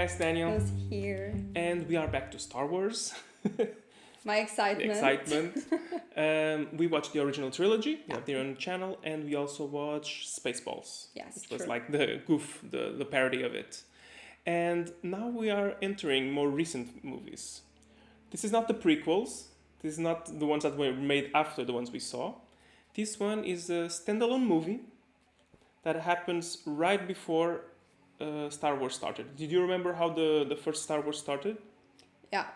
it's Daniel. was here. And we are back to Star Wars. My excitement. We watched the original trilogy, we have there on the channel, and we also watched Spaceballs. Yes, It was true. like the goof, the parody of it. And now we are entering more recent movies. This is not the prequels. This is not the ones that were made after the ones we saw. This one is a standalone movie that happens right before Star Wars started. Did you remember how the first Star Wars started? Yeah.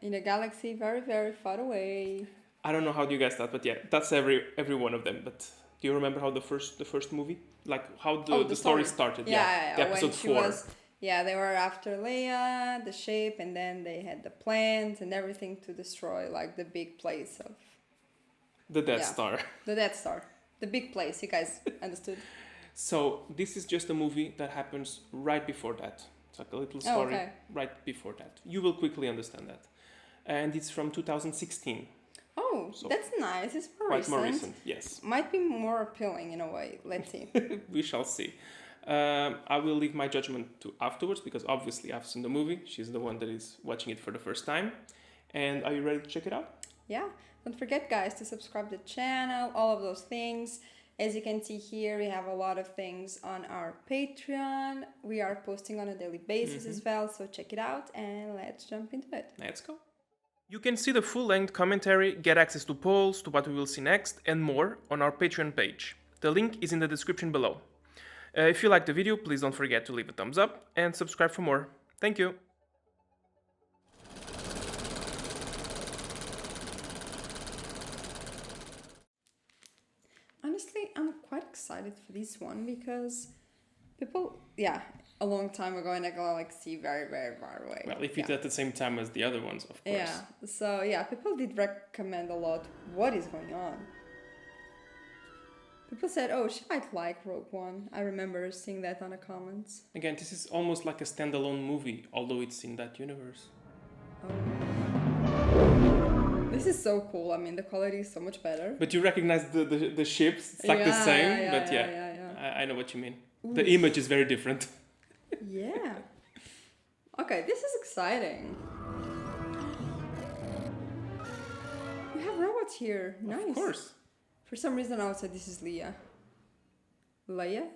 In a galaxy very, very far away. I don't know how you guys that, but yeah, that's every one of them. But do you remember how the first movie, like how the story started? Yeah. The episode 4. They were after Leia, the ship, and then they had the plans and everything to destroy, like the big place of The Death Star. The Death Star, the big place. You guys understood? So this is just a movie that happens right before that. It's like a little story right before that. You will quickly understand that, and it's from 2016. Oh, so that's nice. It's more recent. Yes. Might be more appealing in a way. Let's see. We shall see. I will leave my judgment to afterwards because obviously I've seen the movie. She's the one that is watching it for the first time. And are you ready to check it out? Yeah. Don't forget, guys, to subscribe to the channel, all of those things. As you can see here, we have a lot of things on our Patreon. We are posting on a daily basis as well, so check it out and let's jump into it. Let's go. You can see the full-length commentary, get access to polls, to what we will see next, and more on our Patreon page. The link is in the description below. If you liked the video, please don't forget to leave a thumbs up and subscribe for more. Thank you. Honestly, I'm quite excited for this one because people, a long time ago in a galaxy very, very far away. Well, if it's at the same time as the other ones, of course. Yeah, so people did recommend a lot what is going on. People said, oh, she might like Rogue One. I remember seeing that on the comments. Again, this is almost like a standalone movie, although it's in that universe. Oh. This is so cool. I mean, the quality is so much better. But you recognize the ships? It's like the same, but I know what you mean. Oof. The image is very different. Yeah. Okay, this is exciting. We have robots here. Nice. Of course. For some reason, I would say this is Leia. Leia?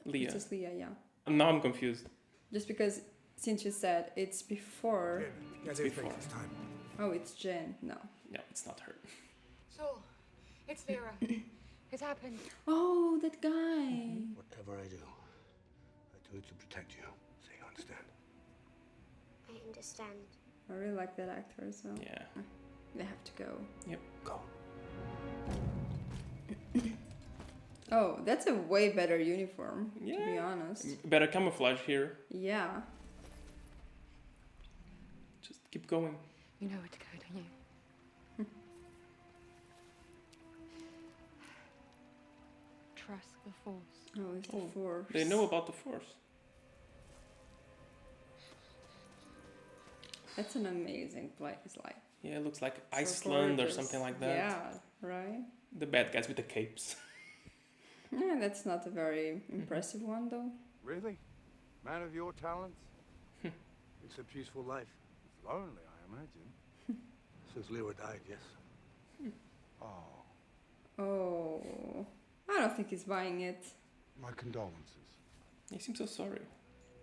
This is Leia, yeah. Now I'm confused. Just because, since you said it's before... It's before. This time. Oh, it's Jen. No. No, it's not her. So, it's Vera. It's happened. Oh, that guy. Whatever I do it to protect you. So you understand. I understand. I really like that actor as well. Yeah. They have to go. Yep. Go. Oh, that's a way better uniform, to be honest. Better camouflage here. Yeah. Just keep going. You know where to go, don't you? Trust the Force. Oh, it's the Force. They know about the Force. That's an amazing place, like. Yeah, it looks like Iceland or something like that. Yeah, right? The bad guys with the capes. Yeah, that's not a very impressive one, though. Really? Man of your talents? It's a peaceful life. It's lonely, I imagine. Since Lewa died, yes. Oh, Oh. I don't think he's buying it. my condolences. He seems so sorry.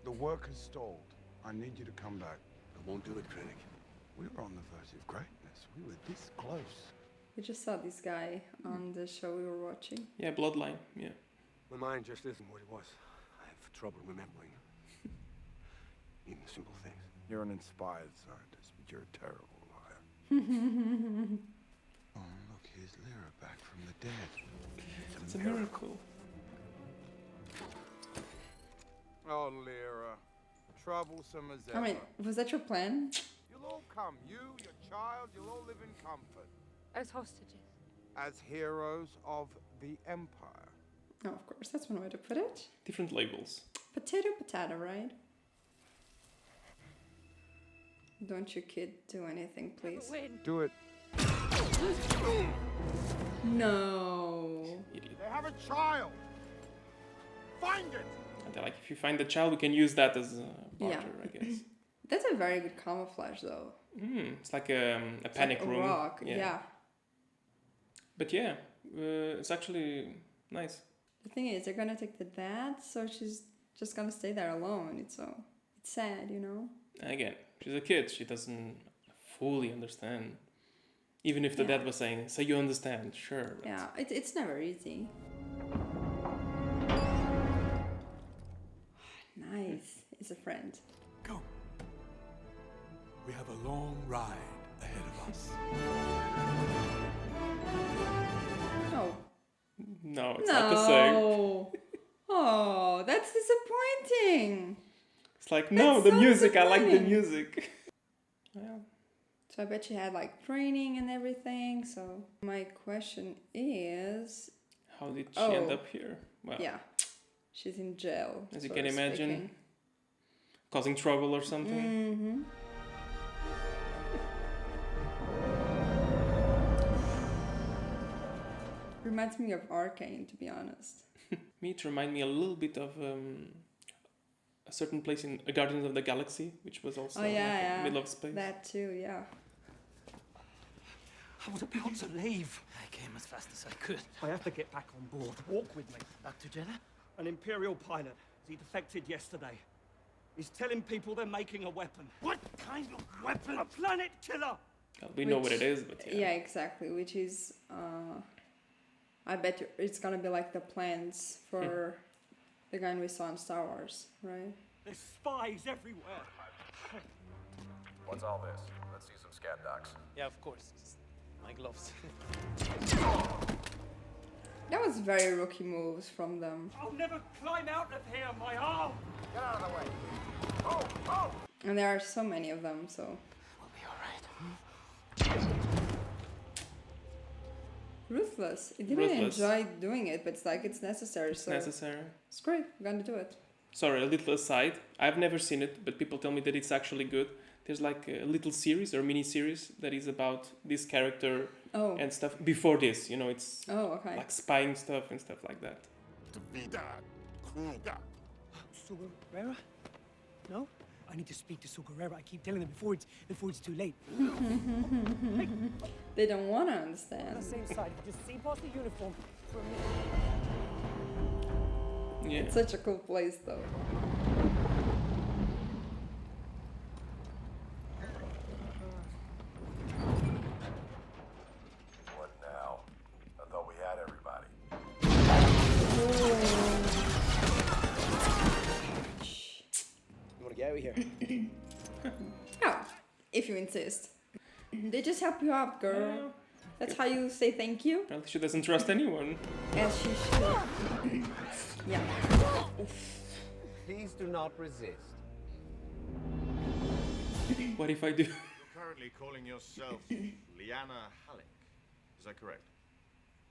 The work has stalled. I need you to come back. I won't do it, critic. We were on the verge of greatness. We were this close. We just saw this guy on the show we were watching. Yeah, Bloodline. Yeah. My mind just isn't what it was. I have trouble remembering. Even the simple things. You're an inspired scientist, but you're a terrible liar. Oh, look, here's Lyra back from the dead. It's a miracle. Oh, Lyra. Troublesome as ever. I mean, was that your plan? You'll all come. You, your child, you'll all live in comfort. As hostages. As heroes of the Empire. Oh, of course, that's one way to put it. Different labels. Potato, right? Don't you, kid, do anything, please. Do it. No. Idiot. They have a child. Find it. And they're like, if you find the child, we can use that as a barter, Yeah. I guess. That's a very good camouflage, though. It's like a It's panic like a room. rock. Yeah. But yeah, it's actually nice. The thing is, they're gonna take the dad, so she's just gonna stay there alone. It's sad, you know. And again, she's a kid. She doesn't fully understand. Even if the Yeah. dad was saying, "So you understand?" Sure. But Yeah, it's never easy. Nice. It's a friend. Go. We have a long ride ahead of us. Oh. No, it's not the same. No. Oh, that's disappointing. It's like, no, That's the so music. I like the disappointing. music. Well, So I bet she had like training and everything. So my question is, how did she end Oh. up here? Well, yeah, she's in jail. as you so can imagine, causing trouble or something. Mm-hmm. Reminds me of Arcane, to be honest. Me, it reminded me a little bit of a certain place in Guardians of the Galaxy, which was also Oh, yeah, like yeah. in the middle of space. That too, yeah. I was about to leave. I came as fast as I could. I have to get back on board. Walk with me. Back to Jeddah? An Imperial pilot. He defected yesterday. He's telling people they're making a weapon. What kind of weapon? A planet killer! Well, we know what Which- it is, but Yeah, exactly. Which is, I bet it's gonna be like the plans for the gun we saw in Star Wars, right? There's spies everywhere. What's all this? Let's see some scan docs. Yeah, of course. My gloves. That was very rookie moves from them. I'll never climb out of here, my arm! Get out of the way. Oh, oh! And there are so many of them, so. We'll be alright. Ruthless. It didn't really Ruthless. enjoy doing it, but it's like it's necessary, it's so. necessary. It's great, we're gonna do it. Sorry, a little aside. I've never seen it, but people tell me that it's actually good. There's like a little series or mini series that is about this character Oh. and stuff. Before this, you know, it's Oh, okay. like spying stuff and stuff like that. Vida Kruger. Guerrera? No? I need to speak to Guerrera. I keep telling them before it's too late. They don't wanna understand. Same side. Just see past the uniform for a minute. Yeah. It's such a cool place, though. What now? I thought we had everybody. You want to get out of here? Oh, if you insist. They just help you out, girl. That's how you say thank you. Apparently she doesn't trust anyone. As she should. Yeah. Please do not resist. What if I do? You're currently calling yourself Liana Halleck. Is that correct?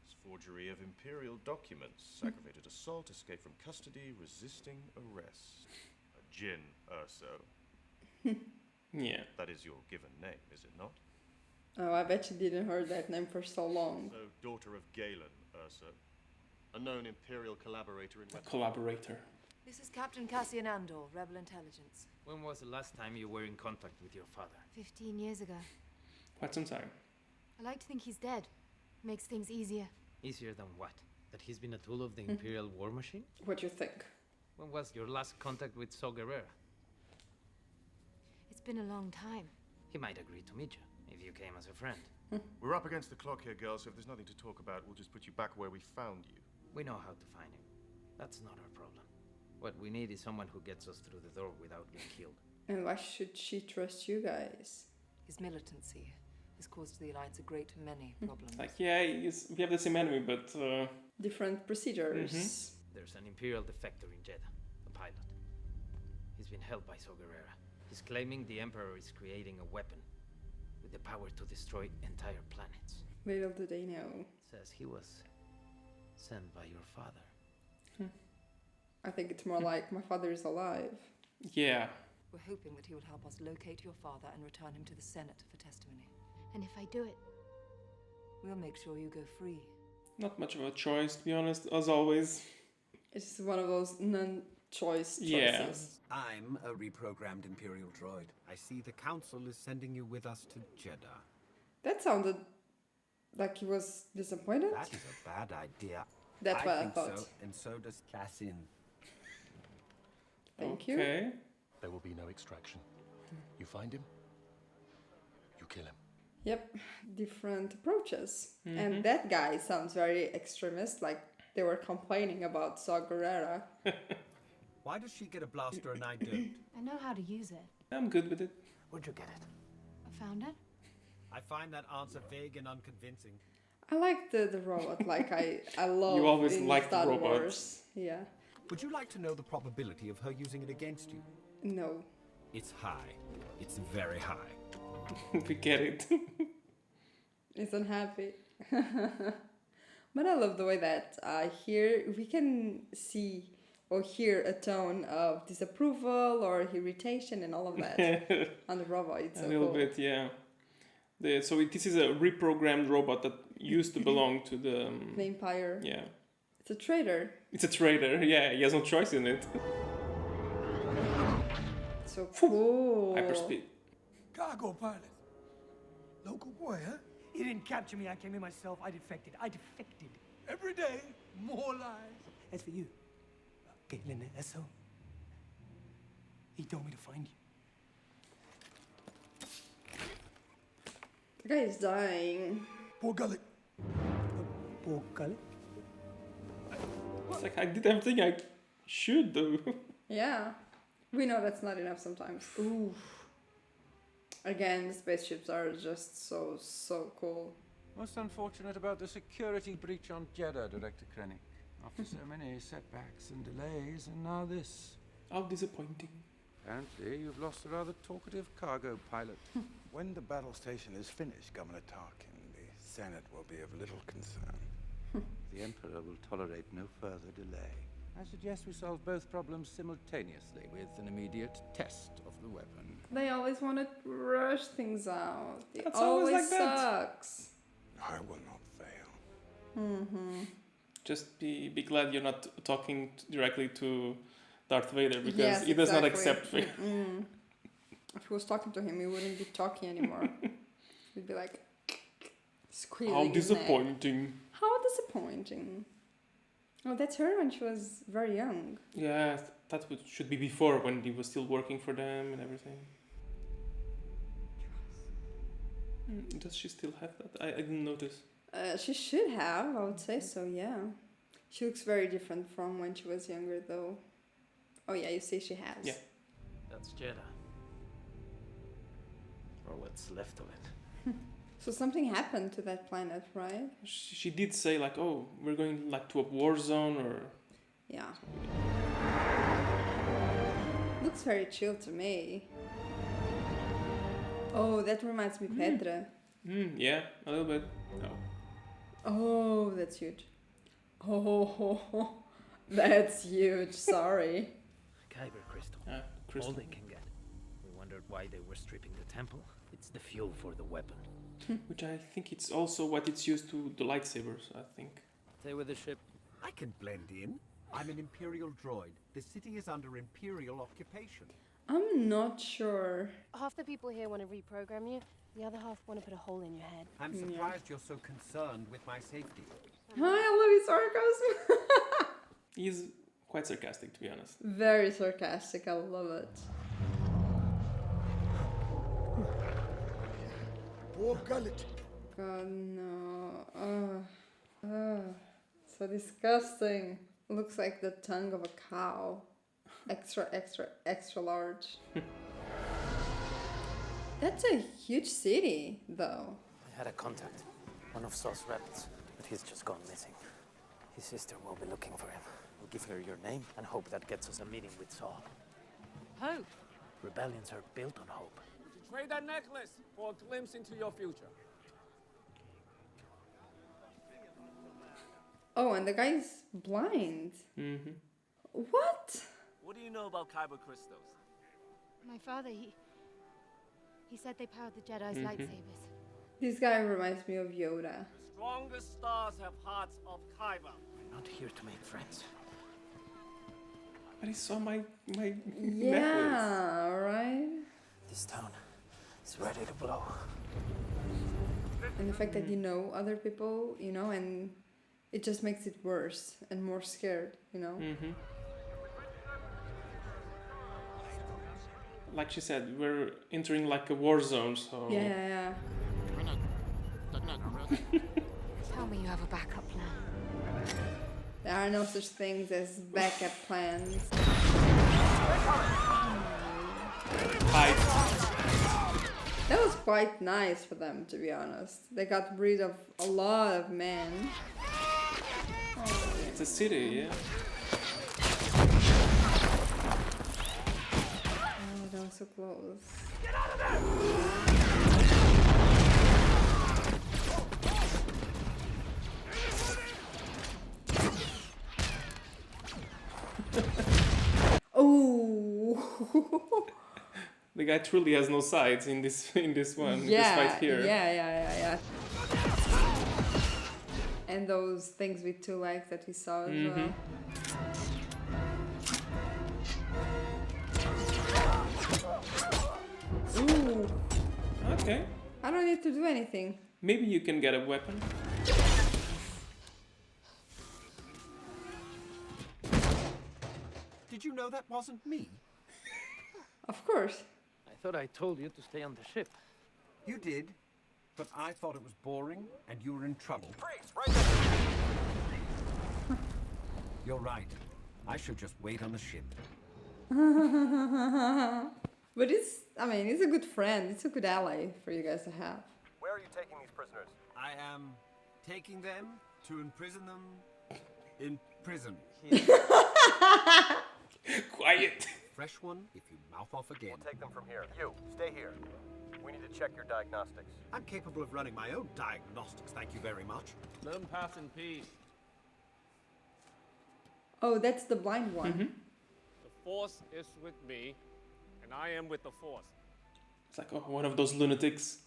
It's forgery of imperial documents, aggravated assault, escape from custody, resisting arrest. A Jin Urso. Yeah. That is your given name, is it not? Oh, I bet you didn't heard that name for so long. So, daughter of Galen Urso. A known imperial collaborator in A collaborator. This is Captain Cassian Andor, Rebel Intelligence. When was the last time you were in contact with your father? 15 years ago. Quite some time. I like to think he's dead. Makes things easier. Easier than what? That he's been a tool of the Imperial war machine? What you think? When was your last contact with Saw Gerrera? It's been a long time. He might agree to meet you, if you came as a friend. We're up against the clock here, girls, so if there's nothing to talk about, we'll just put you back where we found you. We know how to find him. That's not our problem. What we need is someone who gets us through the door without getting killed. And why should she trust you guys? His militancy has caused the Alliance a great many problems. Like, yeah, we have the same enemy, but... Different procedures. There's an Imperial defector in Jeddah, a pilot. He's been held by Saw Gerrera. He's claiming the Emperor is creating a weapon with the power to destroy entire planets. Little do they know. Says he was sent by your father. I think it's more like my father is alive. Yeah. We're hoping that he will help us locate your father and return him to the Senate for testimony. And if I do it, We'll make sure you go free. Not much of a choice, to be honest, as always. It's one of those choices. Yeah. I'm a reprogrammed Imperial droid. I see the Council is sending you with us to Jeddah. That sounded like he was disappointed. That is a bad idea. That's what I think thought. so, and so does Cassin. Thank you. Okay. There will be no extraction. You find him, you kill him. Yep, different approaches. And that guy sounds very extremist, like they were complaining about Saw Gerrera. Why does she get a blaster and I don't? I know how to use it. I'm good with it. Where'd you get it? I found it. I find that answer vague and unconvincing. I like the robot, like I love You always in liked Star robots. Wars. Yeah. Would you like to know the probability of her using it against you? No. It's high. It's very high. We get it. He's unhappy. But I love the way that here we can see or hear a tone of disapproval or irritation and all of that on the robot. It's A so little cool. bit, yeah. This is a reprogrammed robot that used to belong to the... The Empire. yeah. It's a traitor. It's a traitor, yeah. He has no choice in it. So cool. Hyperspeed. Cargo pilot. Local boy, huh? You didn't capture me. I came in myself. I defected. Every day, more lies. As for you, Caitlin and Esso, he told me to find you. The guy is dying. Poor Gullet. Poor Gullet? It's like, I did everything I should do. Yeah. We know that's not enough sometimes. Ooh. Again, the spaceships are just so cool. Most unfortunate about the security breach on Jeddah, Director Krennic. After so many setbacks and delays, and now this. How disappointing. Apparently, you've lost a rather talkative cargo pilot. When the battle station is finished, Governor Tarkin, the Senate will be of little concern. The Emperor will tolerate no further delay. I suggest we solve both problems simultaneously with an immediate test of the weapon. They always want to rush things out. It That's always always like that. sucks. I will not fail. Just be glad you're not talking directly to Darth Vader, because Yes, he does not exactly. accept If he was talking to him, he wouldn't be talking anymore. He'd be like squeezing How his neck. disappointing. How disappointing. Oh, that's her when she was very young. Yeah, should be before, when he was still working for them and everything. Does she still have that? I didn't notice. She should have, I would say so, yeah. She looks very different from when she was younger, though. Oh yeah, you see she has. Yeah. That's Jeddah. Or what's left of it. So something happened to that planet, right? She did say like, oh, we're going like to a war zone, or... Yeah. Looks very chill to me. Oh, that reminds me, Petra. Yeah, a little bit. No. Oh, that's huge. Oh, that's huge. Sorry. Kyber crystal. Crystal. All they can get. We wondered why they were stripping the temple. It's the fuel for the weapon. Which I think it's also what it's used to the lightsabers, I think. Stay with the ship. I can blend in. I'm an Imperial droid. The city is under Imperial occupation. I'm not sure. Half the people here want to reprogram you. The other half want to put a hole in your head. I'm surprised you're so concerned with my safety. Hi, I love his sarcasm. He's quite sarcastic, to be honest. Very sarcastic. I love it. Poor Gullet. God, no. So disgusting. Looks like the tongue of a cow. Extra, extra, extra large. That's a huge city, though. I had a contact. One of Saw's rebels. But he's just gone missing. His sister will be looking for him. We'll give her your name and hope that gets us a meeting with Saw. Hope? Rebellions are built on hope. Trade that necklace for a glimpse into your future. Oh, and the guy's blind. Mm-hmm. What? What do you know about Kyber crystals? My father, he said they powered the Jedi's lightsabers. This guy reminds me of Yoda. The strongest stars have hearts of Kyber. We're not here to make friends. But he saw my necklace. Yeah, right? This town is ready to blow. And the fact that you know other people, you know, and it just makes it worse and more scared, you know? Mm-hmm. Like she said, we're entering like a war zone, so... Yeah. Tell me you have a backup plan. There are no such things as backup plans. That was quite nice for them, to be honest. They got rid of a lot of men. It's a city, yeah. Oh, that was so close. Oh! The guy truly has no sides in this one. Yeah, this fight here. yeah. And those things with two legs that we saw as well. Ooh. Okay. I don't need to do anything. Maybe you can get a weapon. Did you know that wasn't me? Of course. I thought I told you to stay on the ship. You did, but I thought it was boring and you were in trouble. Freeze! Right there! You're right. I should just wait on the ship. But he's a good friend. It's a good ally for you guys to have. Where are you taking these prisoners? I am taking them to imprison them in prison. Quiet. Fresh one if you mouth off again. We'll take them from here. You, stay here. We need to check your diagnostics. I'm capable of running my own diagnostics, thank you very much. Let them pass in peace. Oh, that's the blind one. Mm-hmm. The Force is with me, and I am with the Force. It's like one of those lunatics.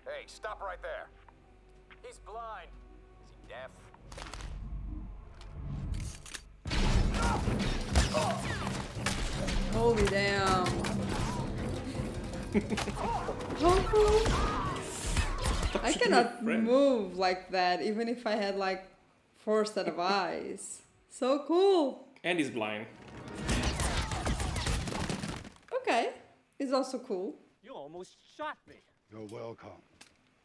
Hey, stop right there. He's blind. Is he deaf? Holy damn. I cannot move like that, even if I had like 4 set of eyes. So cool. And he's blind. Okay. It's also cool. You almost shot me. You're welcome.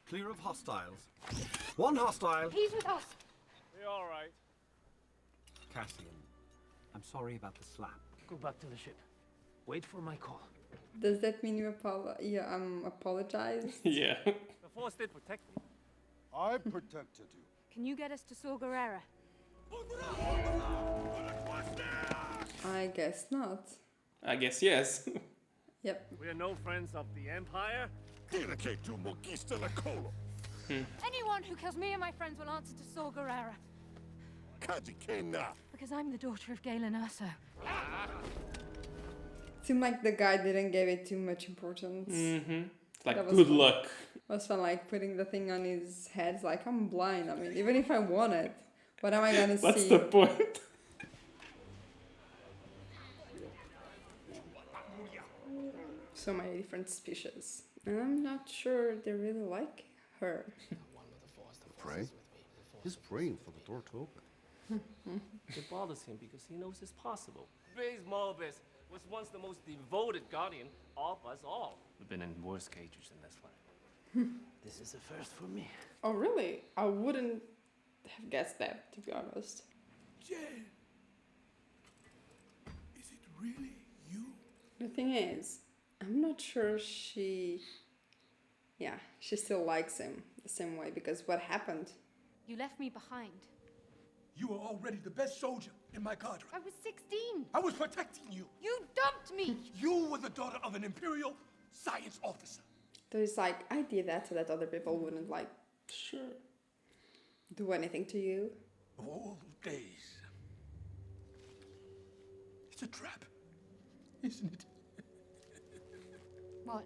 Clear of hostiles. One hostile. He's with us. We're all right. Cassian, I'm sorry about the slap. Go back to the ship. Wait for my call. Does that mean you apologize? Yeah. The Force did protect me. I protected you. Can you get us to Saw Gerrera? I guess not. I guess yes. Yep. We are no friends of the Empire. Anyone who kills me and my friends will answer to Saw Gerrera. Because I'm the daughter of Galen Urso. Seemed like the guy didn't give it too much importance. Mm-hmm. Like, That was good fun. luck. It was fun, like putting the thing on his head. It's like, I'm blind. I mean, even if I want it, what am I gonna see? What's the point? So many different species. And I'm not sure they really like her. Pray? He's praying for the door to open. It bothers him because he knows it's possible. Base Morbus was once the most devoted guardian of us all. We've been in worse cages than this one. This is a first for me. Oh, really? I wouldn't have guessed that, to be honest. Jen, is it really you? The thing is, I'm not sure she still likes him the same way, because what happened? You left me behind. You were already the best soldier in my cadre. I was 16. I was protecting you. You dumped me. You were the daughter of an Imperial science officer. So it's like, I did that so that other people wouldn't, like, do anything to you. Old days. It's a trap, isn't it? What?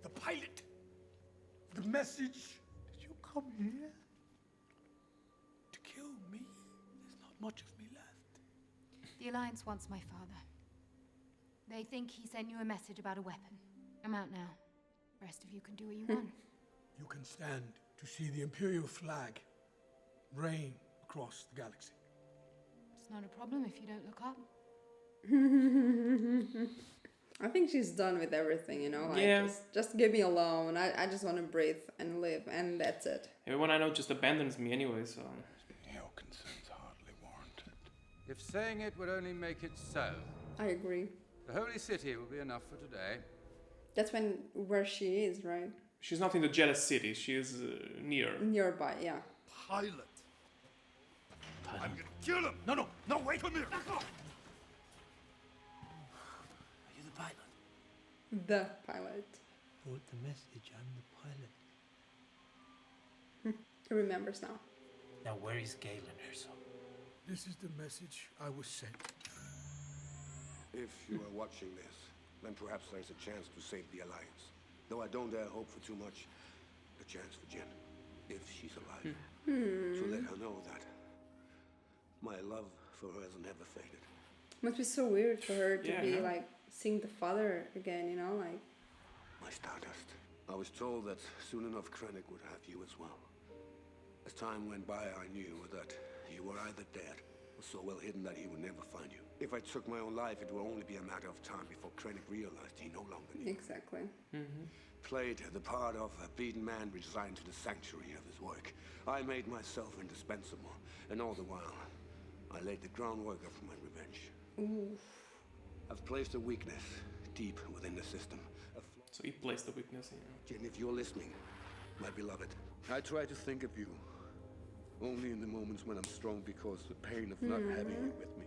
The pilot. The message. Did you come here to kill me? There's not much of me left. The Alliance wants my father. They think he sent you a message about a weapon. I'm out now. Rest of you can do what you want. You can stand to see the Imperial flag reign across the galaxy. It's not a problem if you don't look up. I think she's done with everything, you know? Like, Yeah. just give me alone. I just want to breathe and live, and that's it. Everyone I know just abandons me anyway, so... Your concern's hardly warranted. If saying it would only make it so, I agree. the Holy City will be enough for today. That's where she is, right? She's not in the jealous city, she is near. Nearby, yeah. Pilot. I'm gonna kill him! No, wait! Come here! Are you the pilot? The pilot. Brought the message, I'm the pilot. He remembers now. Now where is Galen Erso? This is the message I was sent. If you are watching this, then perhaps there's a chance to save the Alliance. Though I don't dare hope for too much, a chance for Jen, if she's alive. So let her know that my love for her has never faded. Must be so weird for her to Yeah, be no. like seeing the father again, you know, like. My Stardust. I was told that soon enough Krennic would have you as well. As time went by, I knew that you were either dead or so well hidden that he would never find you. If I took my own life, it would only be a matter of time before Krennic realized he no longer needed me. Exactly. Played the part of a beaten man resigned to the sanctuary of his work. I made myself indispensable, and all the while, I laid the groundwork for my revenge. Ooh. I've placed a weakness deep within the system. So he plays the weakness, Jen, if you're listening, my beloved, I try to think of you only in the moments when I'm strong because the pain of not having you with me.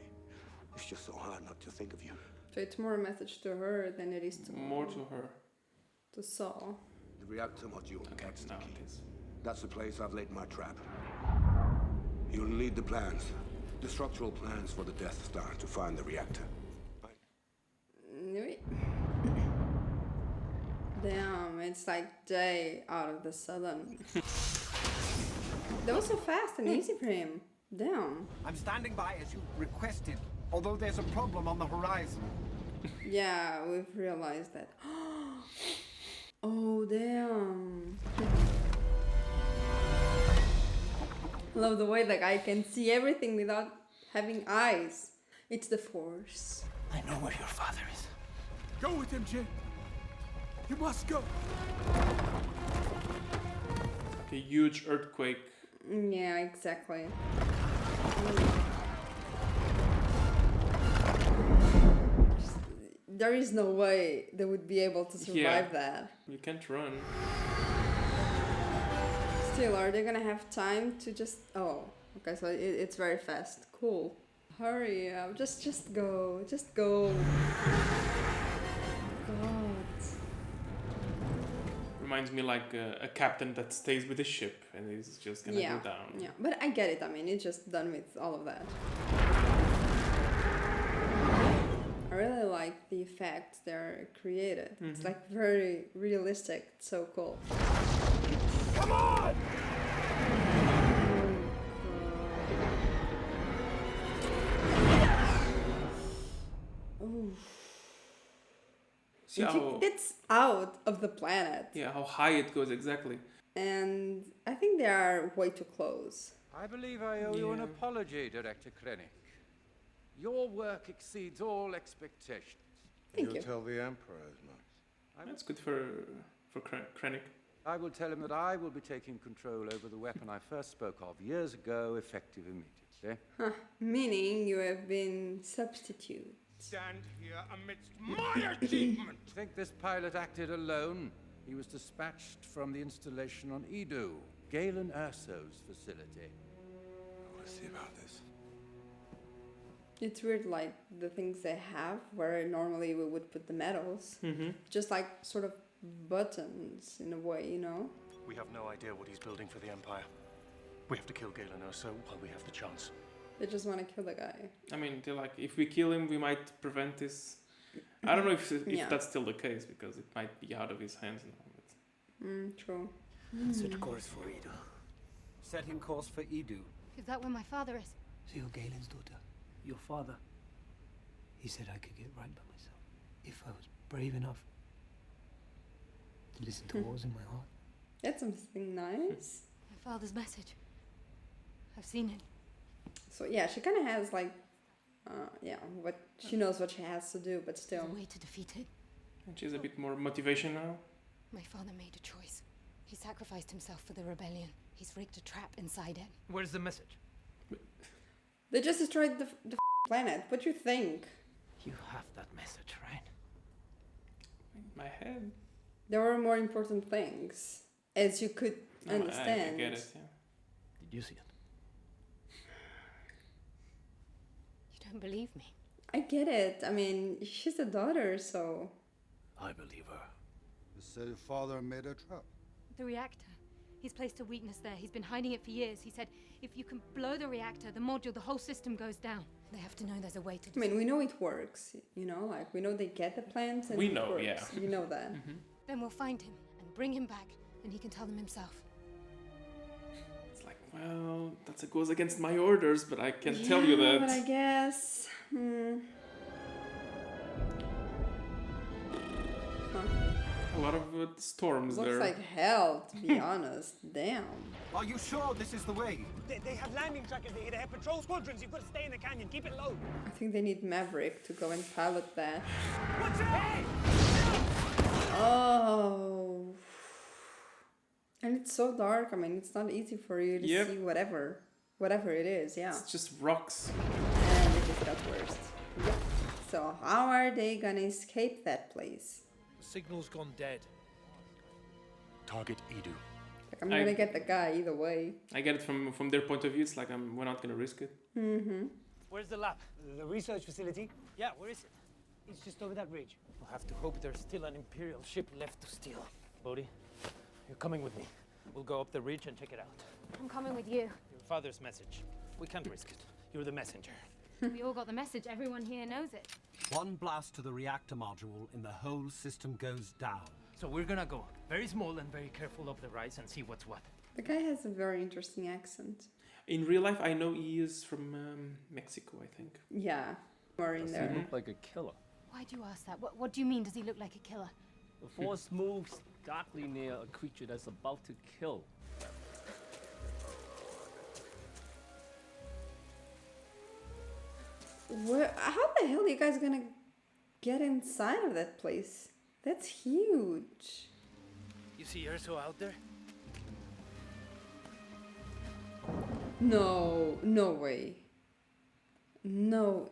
It's just so hard not to think of you. So it's more a message to her than it is to More to her. to Saul. The reactor module. Okay, That's the now key. it is. That's the place I've laid my trap. You'll need the plans. The structural plans for the Death Star to find the reactor. Oui. Damn, it's like day out of the sudden. That was so fast and easy for him. Damn. I'm standing by as you requested, although there's a problem on the horizon. Yeah, we've realized that. Oh, damn. Love the way the guy can see everything without having eyes. It's the Force. I know where your father is. Go with him, Jin. You must go. Like a huge earthquake. Yeah, exactly. There is no way they would be able to survive that. You can't run. Still, are they gonna have time to just... Oh, okay, so it's very fast. Cool. Hurry up, just go, just go. God. Reminds me like a captain that stays with his ship and is just gonna go down. Yeah, but I get it. I mean, it's just done with all of that. I really like the effects they're created. It's like very realistic. It's so cool. Come on! Ooh. See how, It's out of the planet. yeah, how high it goes exactly. And I think they are way too close. I believe I owe you an Yeah. apology, Director Krennic. Your work exceeds all expectations. Thank You'll you. tell the Emperor as much. That's good for Krennic. I will tell him that I will be taking control over the weapon I first spoke of years ago, effective immediately. Huh. Meaning you have been substitute. Stand here amidst my achievement! Think this pilot acted alone? He was dispatched from the installation on Edo, Galen Erso's facility. Let's see about this. It's weird, like the things they have, where normally we would put the medals, just like sort of buttons in a way, you know? We have no idea what he's building for the Empire. We have to kill Galen Erso while we have the chance. They just want to kill the guy. I mean, they're like, if we kill him, we might prevent this. I don't know if Yeah. that's still the case, because it might be out of his hands now. But... True. Set course for Edo. Setting course for Edu. Is that where my father is? So you're Galen's daughter. Your father. He said I could get right by myself. if I was brave enough to listen to what was in my heart. That's something nice. My father's message. I've seen it. So yeah, she kind of has like, what she knows what she has to do, but still. There's a way to defeat it. And she's a bit more motivation now. My father made a choice. He sacrificed himself for the rebellion. He's rigged a trap inside it. Where's the message? They just destroyed the planet. What do you think? You have that message, right? In my head. There were more important things, as you could understand. I get it, yeah. Did you see it? You don't believe me? I get it. I mean, she's a daughter, so... I believe her. You said your father made a trap. The reactor. He's placed a weakness there. He's been hiding it for years. He said, if you can blow the reactor, the module, the whole system goes down. They have to know there's a way to... I mean, we know it works, you know? Like, we know they get the plans and we it know, works. yeah. You know that. Then we'll find him and bring him back, and he can tell them himself. It's like, well, that goes against my orders, but I can tell you that. But I guess... A lot of storms Looks there. like hell, to be honest. Damn. Are you sure this is the way? They have landing trackers. They have patrol squadrons. You've got to stay in the canyon. Keep it low. I think they need Maverick to go and pilot that. What's up? Oh. And it's so dark. I mean, it's not easy for you to see whatever it is, yeah. It's just rocks. And it just got worse. Yep. So how are they gonna escape that place? The signal's gone dead. Target Edu. Like, I'm gonna get the guy either way. I get it from their point of view. It's like we're not gonna risk it. Where's the lab? The research facility? Yeah, where is it? It's just over that ridge. We'll have to hope there's still an Imperial ship left to steal. Bodhi, you're coming with me. We'll go up the ridge and check it out. I'm coming with you. Your father's message. We can't risk it. You're the messenger. We all got the message. Everyone here knows it. One blast to the reactor module and the whole system goes down. So we're gonna go very small and very careful up the rise and see what's what. The guy has a very interesting accent. In real life, I know he is from Mexico, I think. Yeah, or in there. He look like a killer. Why do you ask that? What do you mean, does he look like a killer? The force moves darkly near a creature that's about to kill. How the hell are you guys gonna get inside of that place? That's huge. You see Erso out there? No, no way. No.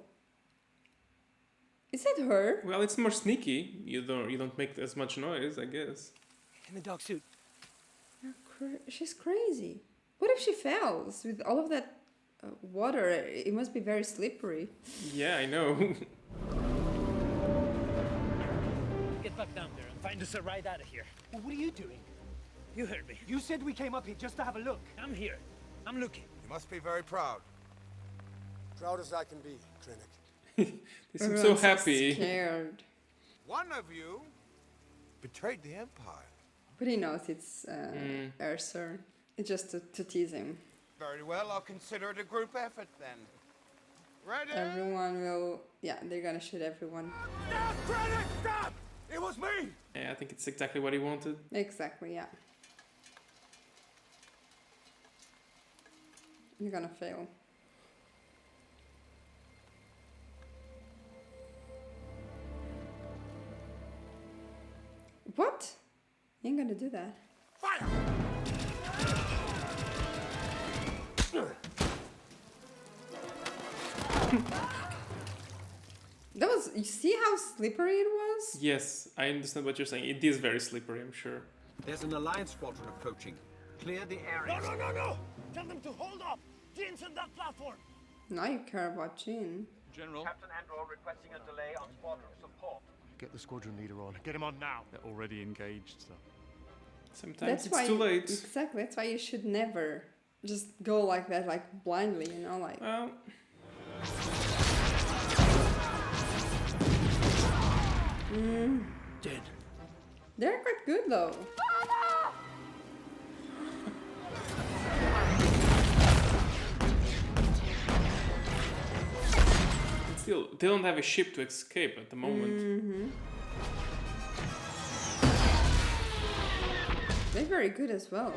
Is that her? Well, it's more sneaky. You don't make as much noise, I guess. In the dark suit. She's crazy. What if she falls with all of that water? It must be very slippery. Yeah, I know. Get back down there and find us a ride out of here. Well, what are you doing? You heard me. You said we came up here just to have a look. I'm here. I'm looking. You must be very proud. Proud as I can be, Krennic. They seem so happy. Scared. One of you betrayed the Empire. But he knows it's Erso. It's just to tease him. Very well, I'll consider it a group effort then. Ready? Everyone will... Yeah, they're gonna shoot everyone. Stop, Krennic! Stop! It was me! Yeah, I think it's exactly what he wanted. Exactly, yeah. You're gonna fail. What? You ain't gonna do that. Fire! That was... You see how slippery it was? Yes, I understand what you're saying. It is very slippery, I'm sure. There's an Alliance squadron approaching. Clear the area. No! Tell them to hold up! Jin's on that platform! Now you care about Jin. General. Captain Andor requesting a delay on squadron support. Get the squadron leader on. Get him on now. They're already engaged, so... Sometimes it's too late. Exactly, that's why you should never just go like that, like blindly, you know, like... Well... Dead. They're quite good though. It's still, they don't have a ship to escape at the moment. Mm-hmm. They're very good as well.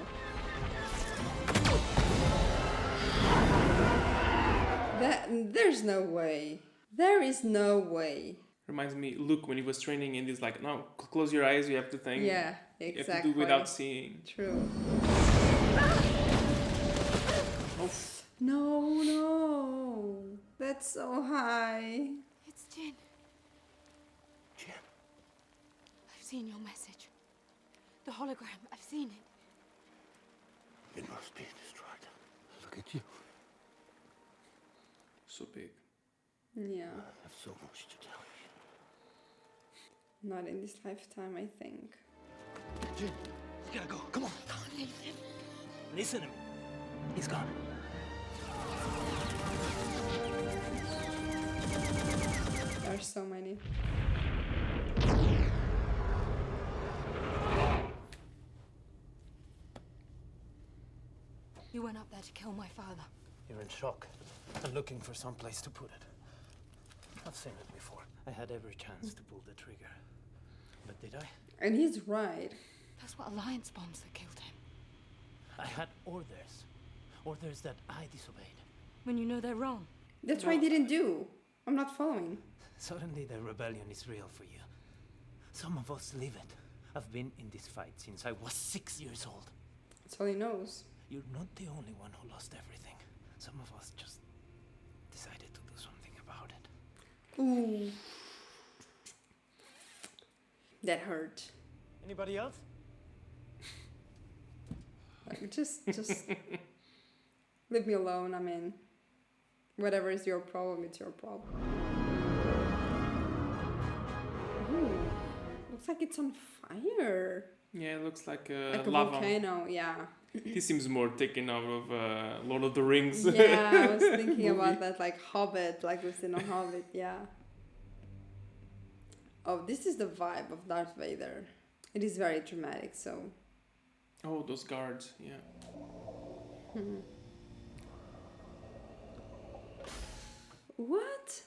There's no way. There is no way. Reminds me, Luke, when he was training in this, like, no, close your eyes, you have to think. Yeah, exactly. You have to do without seeing. True. Oh. No. That's so high. It's Jin. Jin. I've seen your message. The hologram, I've seen it. It must be destroyed. Look at you. So big. Yeah. I have so much to tell Not in this lifetime, I think. Jin, you gotta go. Come on. Can't leave him. Listen to me. He's gone. There's so many. You went up there to kill my father. You're in shock and looking for some place to put it. I've seen it before. I had every chance to pull the trigger. But did I? And he's right. That's what Alliance bombs that killed him. I had orders. Orders that I disobeyed. When you know they're wrong. That's what I didn't do. I'm not following. Suddenly the rebellion is real for you. Some of us live it. I've been in this fight since I was 6 years old. That's all he knows. You're not the only one who lost everything. Some of us just decided to do something about it. Ooh. That hurt. Anybody else? Like, just leave me alone. I mean, whatever is your problem, it's your problem. Ooh, looks like it's on fire. Yeah, it looks like Like a lava. volcano, yeah. This seems more taken out of Lord of the Rings. Yeah, I was thinking about that, like Hobbit, like we've seen on Hobbit, yeah. Oh, this is the vibe of Darth Vader. It is very dramatic, so... Oh, those guards, yeah. What?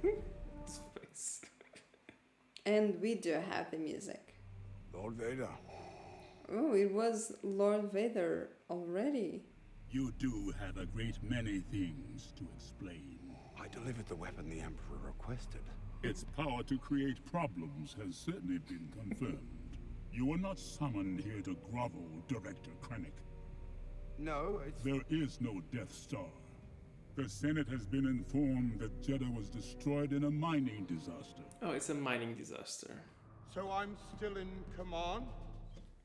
His face. And we do have the music. Lord Vader. Oh, it was Lord Vader already. You do have a great many things to explain. I delivered the weapon the Emperor requested. Its power to create problems has certainly been confirmed. You were not summoned here to grovel, Director Krennic. No, it's... There is no Death Star. The Senate has been informed that Jeddah was destroyed in a mining disaster. Oh, it's a mining disaster. So I'm still in command?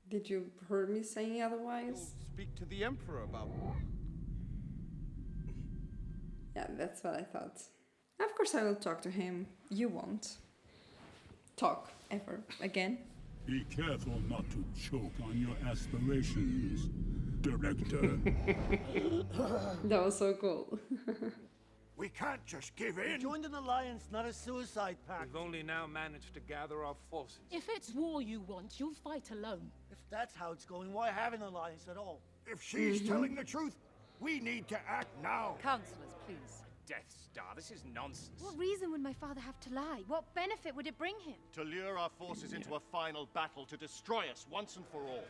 Did you hear me saying otherwise? Speak to the Emperor about... Yeah, that's what I thought. Of course I will talk to him. You won't. Talk, ever, again. Be careful not to choke on your aspirations, Director. That was so cool. We can't just give in. We joined an alliance, not a suicide pact. We've only now managed to gather our forces. If it's war you want, you'll fight alone. If that's how it's going, why have an alliance at all? If she's telling the truth, we need to act now. Councillors, please. Death Star, this is nonsense. What reason would my father have to lie? What benefit would it bring him? To lure our forces into a final battle to destroy us once and for all.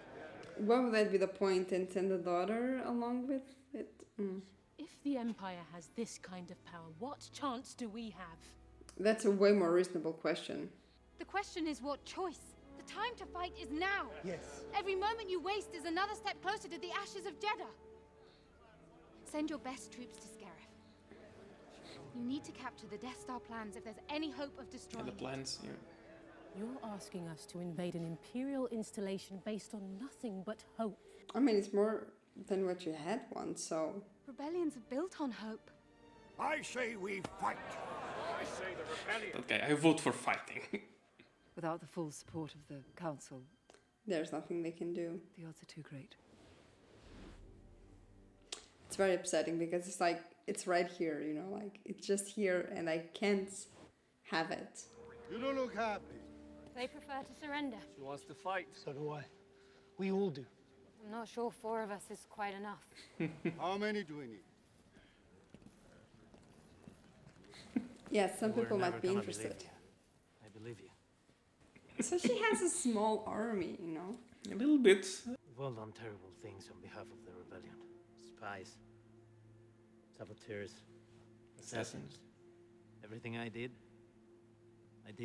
What would that be the point and send the daughter along with it? If the Empire has this kind of power, what chance do we have? That's a way more reasonable question. The question is what choice? The time to fight is now. Yes. Every moment you waste is another step closer to the ashes of Jeddah. Send your best troops to Scarif. You need to capture the Death Star plans if there's any hope of destroying The plans, yeah. You're asking us to invade an Imperial installation based on nothing but hope. I mean, it's more than what you had once, so... Rebellions are built on hope. I say we fight. I say the rebellion. That guy, I vote for fighting. Without the full support of the Council, There's nothing they can do. the odds are too great. It's very upsetting because it's like, it's right here, you know, like, it's just here and I can't have it. You don't look happy. They prefer to surrender. She wants to fight. So do I. We all do. I'm not sure 4 of us is quite enough. How many do we need? Yeah, some We're people never might be gonna interested. believe you. I believe you. So she has a small army, you know? A little bit. We've all done terrible things on behalf of the rebellion. Spies, saboteurs, assassins. Everything I did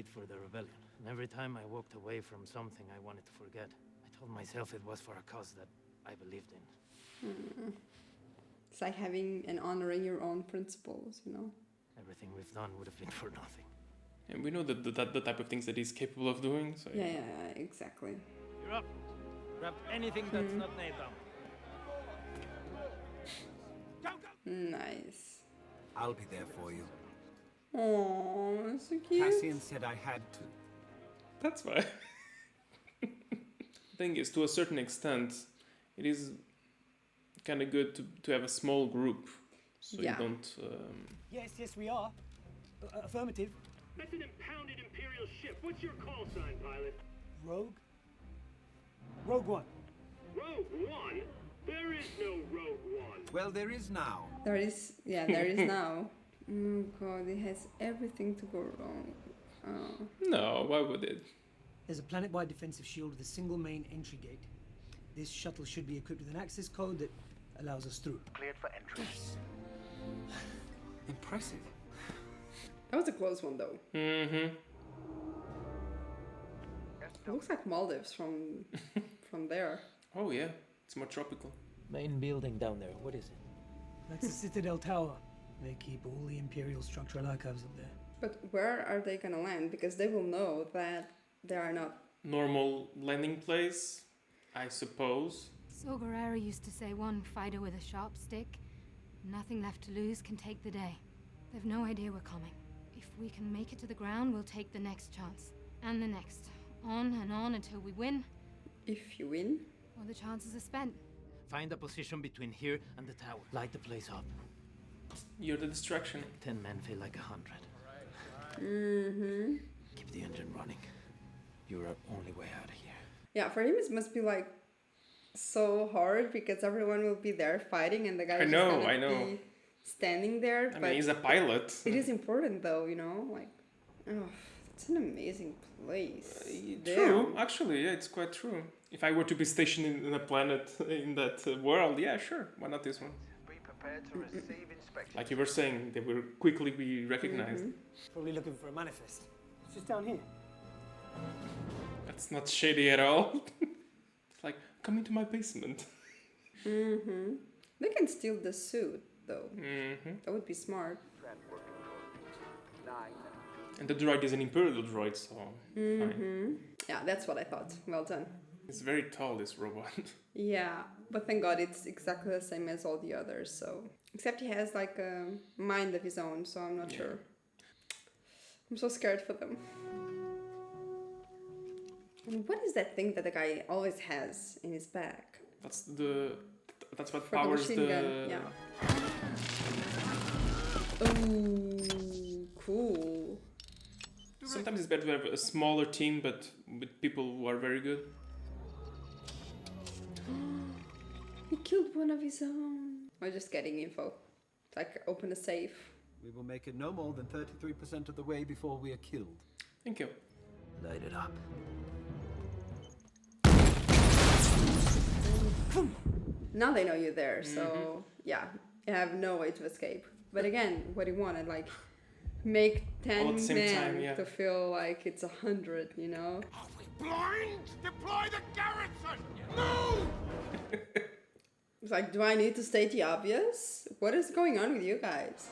for the rebellion. And every time I walked away from something I wanted to forget, I told myself it was for a cause that I believed in. It's like having and honoring your own principles, you know? Everything we've done would have been for nothing. And we know that the type of things that he's capable of doing. So Yeah, exactly. You're up. Grab anything that's not nailed down. Nice. I'll be there for you. Oh, so cute. Cassian said I had to. That's why. The thing is, to a certain extent, it is kind of good to have a small group, so Yeah. you don't. Yes, we are. Affirmative. That's an impounded Imperial ship. What's your call sign, pilot? Rogue? Rogue One. Rogue One? There is no Rogue One. Well, there is now. There is now. Oh god, it has everything to go wrong. Oh. No, why would it? There's a planet-wide defensive shield with a single main entry gate. This shuttle should be equipped with an access code that allows us through. Cleared for entry. Impressive. That was a close one though. Mm-hmm. It looks like Maldives from there. Oh yeah, it's more tropical. Main building down there, what is it? That's the Citadel Tower. They keep all the Imperial structural archives up there. But where are they gonna land? Because they will know that they are not. Normal landing place, I suppose. Saw Gerrera used to say one fighter with a sharp stick, nothing left to lose, can take the day. They've no idea we're coming. If we can make it to the ground, we'll take the next chance. And the next. On and on until we win. If you win. Or the chances are spent. Find a position between here and the tower. Light the place up. You're the distraction. 10 men feel like 100. Mm-hmm. Keep the engine running. You're our only way out of here. Yeah, for him it must be like so hard because everyone will be there fighting and the guy is just gonna be standing there. I mean, he's a pilot. It is important though, you know, like, oh, it's an amazing place. True, actually, yeah, it's quite true. If I were to be stationed in a planet in that world, yeah, sure, why not this one? Be prepared to receive inspection. Like you were saying, they will quickly be recognized. Probably looking for a manifest. It's just down here. That's not shady at all. It's like, come into my basement. Mm-hmm. They can steal the suit though. Mm-hmm. That would be smart. And the droid is an Imperial droid, so fine. Yeah, that's what I thought. Well done. It's very tall, this robot. Yeah, but thank God it's exactly the same as all the others. So, except he has like a mind of his own, so I'm not sure. I'm so scared for them. And what is that thing that the guy always has in his back? That's what For powers the machine gun, yeah. Oh, cool. Sometimes it's better to have a smaller team, but with people who are very good. He killed one of his own. I'm just getting info. Like, open a safe. We will make it no more than 33% of the way before we are killed. Thank you. Light it up. Now they know you're there, so yeah, you have no way to escape. But again, what he wanted, like, make 10 men to feel like it's 100, you know? Are we blind? Deploy the garrison! Move! It's like, do I need to state the obvious? What is going on with you guys?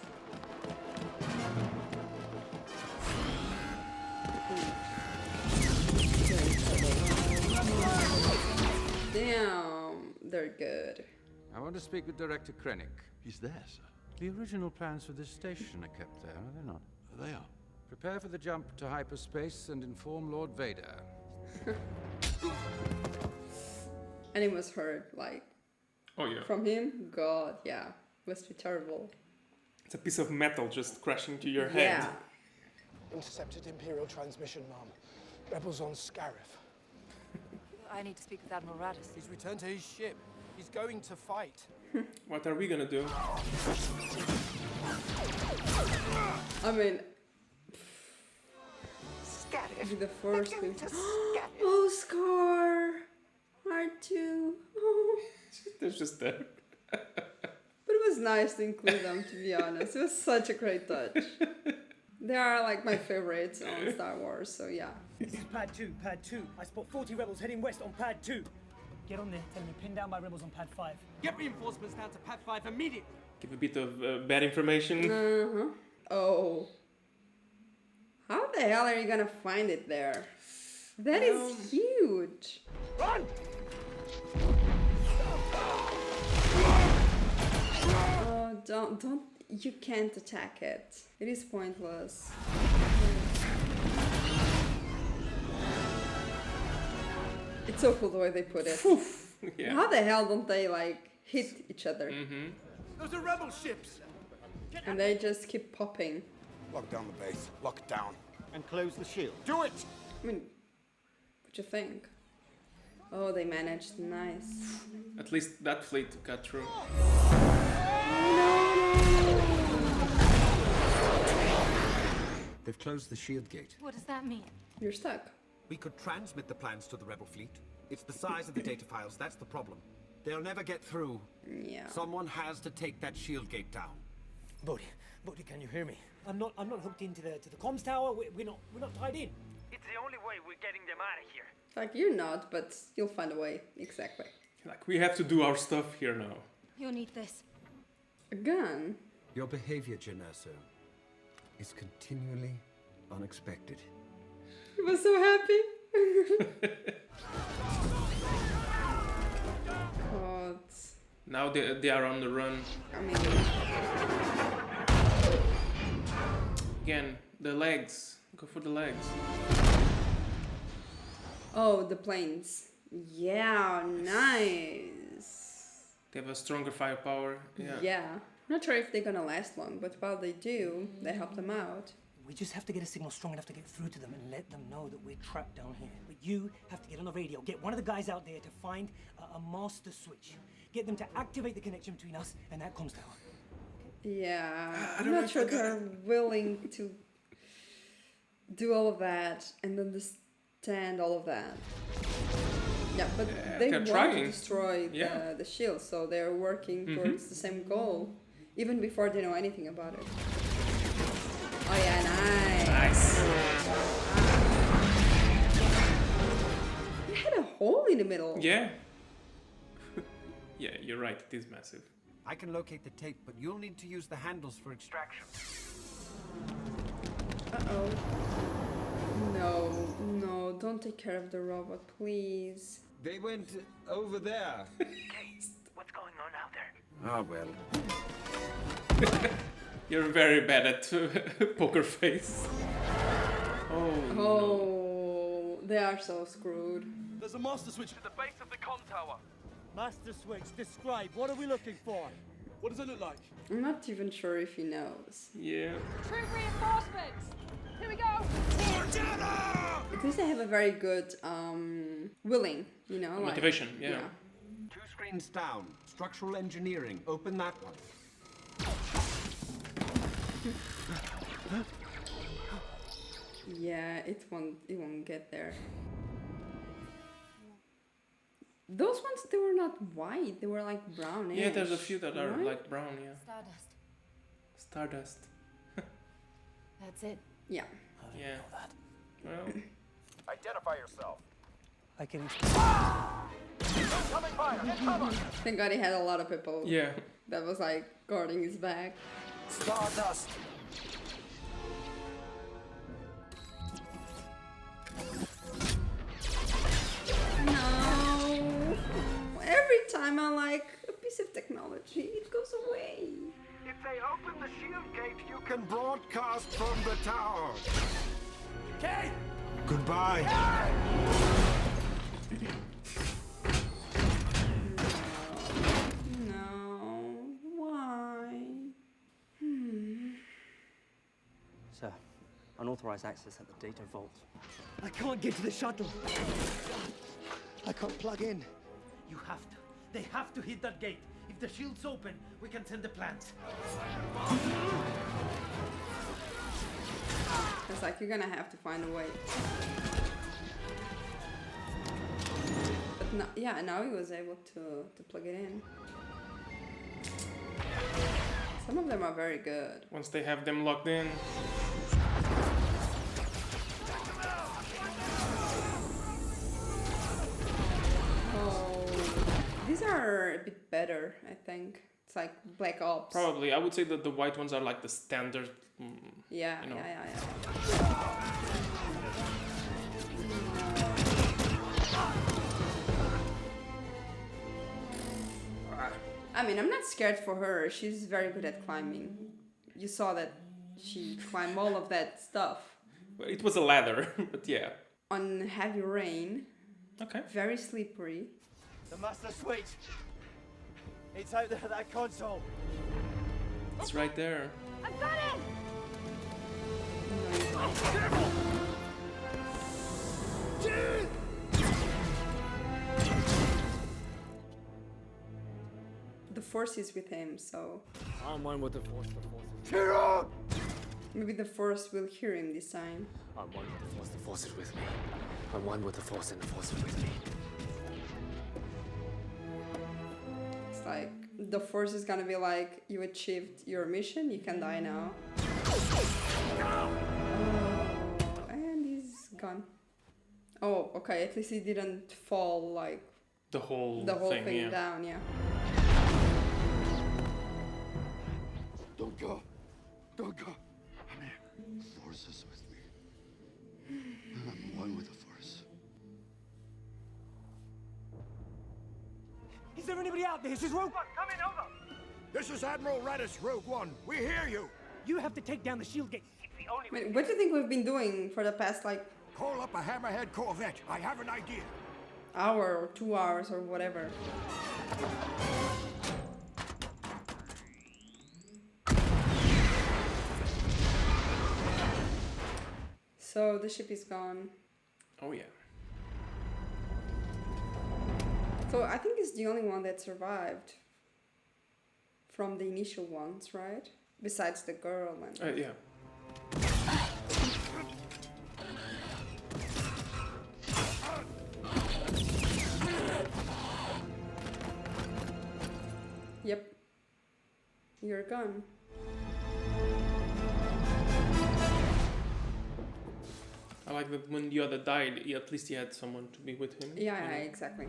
Damn, they're good. I want to speak with Director Krennic. He's there, sir. The original plans for this station are kept there, are they not? They are. Prepare for the jump to hyperspace and inform Lord Vader. And it was heard, like, from him? God, yeah. Must be terrible. It's a piece of metal just crashing to your head. Yeah. Intercepted Imperial transmission, Mom. Rebels on Scarif. I need to speak with Admiral Radis. He's returned to his ship. He's going to fight. What are we gonna do? I mean, Scarif. be the first one. Oh, Scar! R2. Oh. They're just there. But it was nice to include them, to be honest. It was such a great touch. They are like my favorites on Star Wars, so yeah. This is Pad 2, Pad 2. I spot 40 rebels heading west on Pad 2. Get on there, tell them they're pinned down by rebels on Pad 5. Get reinforcements down to Pad 5 immediately. Give a bit of bad information. Uh-huh. Oh. How the hell are you gonna find it there? That is huge. Run! Oh, don't, you can't attack it. It is pointless. It's so cool the way they put it. Yeah. How the hell don't they like hit each other? Those are rebel ships. And they just keep popping. Lock down the base. Lock it down. And close the shield. Do it! I mean, what you think? Oh, they managed. Nice. At least that fleet got through. They've closed the shield gate. What does that mean? You're stuck. We could transmit the plans to the rebel fleet. It's the size of the data files, that's the problem. They'll never get through. Yeah. Someone has to take that shield gate down. Bodhi, can you hear me? I'm not hooked into the comms tower. We're not tied in. It's the only way we're getting them out of here. Like, you're not, but you'll find a way. Exactly. Like, we have to do our stuff here now. You'll need this. A gun? Your behavior, Gennaso, is continually unexpected. He was so happy. God. Now they are on the run. I mean... Again, the legs. Go for the legs. Oh, the planes. Yeah, nice. They have a stronger firepower. Yeah. Yeah. Not sure if they're gonna last long, but while they do, they help them out. We just have to get a signal strong enough to get through to them and let them know that we're trapped down here. But you have to get on the radio, get one of the guys out there to find a master switch. Get them to activate the connection between us and that comms tower. Yeah, I'm not sure they're willing to do all of that and understand all of that. Yeah, but they want to destroy the shield, so they're working towards the same goal, even before they know anything about it. Oh yeah, nice. It had a hole in the middle. Yeah. Yeah, you're right. It is massive. I can locate the tape, but you'll need to use the handles for extraction. Uh-oh. No, don't take care of the robot, please. They went over there. What's going on out there? Ah, well. You're very bad at poker face. Oh, they are so screwed. There's a master switch at the base of the comm tower. Master switch, describe. What are we looking for? What does it look like? I'm not even sure if he knows. Yeah. Troop reinforcements! Here we go! At least they have a very good willing, you know? Motivation, like, yeah. 2 screens down. Structural engineering. Open that one. Yeah, it won't get there. Those ones, they were not white, they were like brownish. Yeah, there's a few that are right? like brown, yeah. Stardust. Stardust. That's it. Yeah. Yeah. Well. Identify yourself. I can... Coming fire! Get cover! Thank God he had a lot of people. Yeah. That was like guarding his back. Stardust! No. Every time I like a piece of technology, it goes away. If they open the shield gate, you can broadcast from the tower. Okay. Goodbye. No. Why? Sir, unauthorized unauthorized access at the data vault. I can't get to the shuttle. I can't plug in. You have to. They have to hit that gate. If the shield's open, we can send the plans. It's like you're gonna have to find a way. But no, yeah, now he was able to plug it in. Some of them are very good. Once they have them locked in. Oh, these are a bit better, I think. It's like Black Ops. Probably. I would say that the white ones are like the standard. Yeah, you know. yeah. I mean, I'm not scared for her. She's very good at climbing. You saw that she climbed all of that stuff. Well, it was a ladder, but yeah. On heavy rain. Okay. Very slippery. The master switch. It's out there at that console. It's right there. I've got it! Careful! The Force is with him, so I'm one with the Force. The Force is cheer up! Maybe the Force will hear him this time. I'm one with the Force. The Force is with me. I'm one with the Force, and the Force is with me. It's like the Force is gonna be like, you achieved your mission, you can die now. Oh, and he's gone. Oh, okay, at least he didn't fall like the whole thing yeah. down, yeah. Don't go. Don't go. I'm here. The Force is with me. I'm one with the Force. Is there anybody out there? This is Rogue One. Coming over. This is Admiral Radis, Rogue One. We hear you. You have to take down the shield gate. It's the only Wait, what do you think we've been doing for the past like Call up a Hammerhead Corvette. I have an idea. hour or 2 hours or whatever? So the ship is gone. Oh yeah. So I think it's the only one that survived from the initial ones, right? Besides the girl and... yeah. Yep. You're gone. I like that when the other died, at least he had someone to be with him. Yeah, you know? exactly.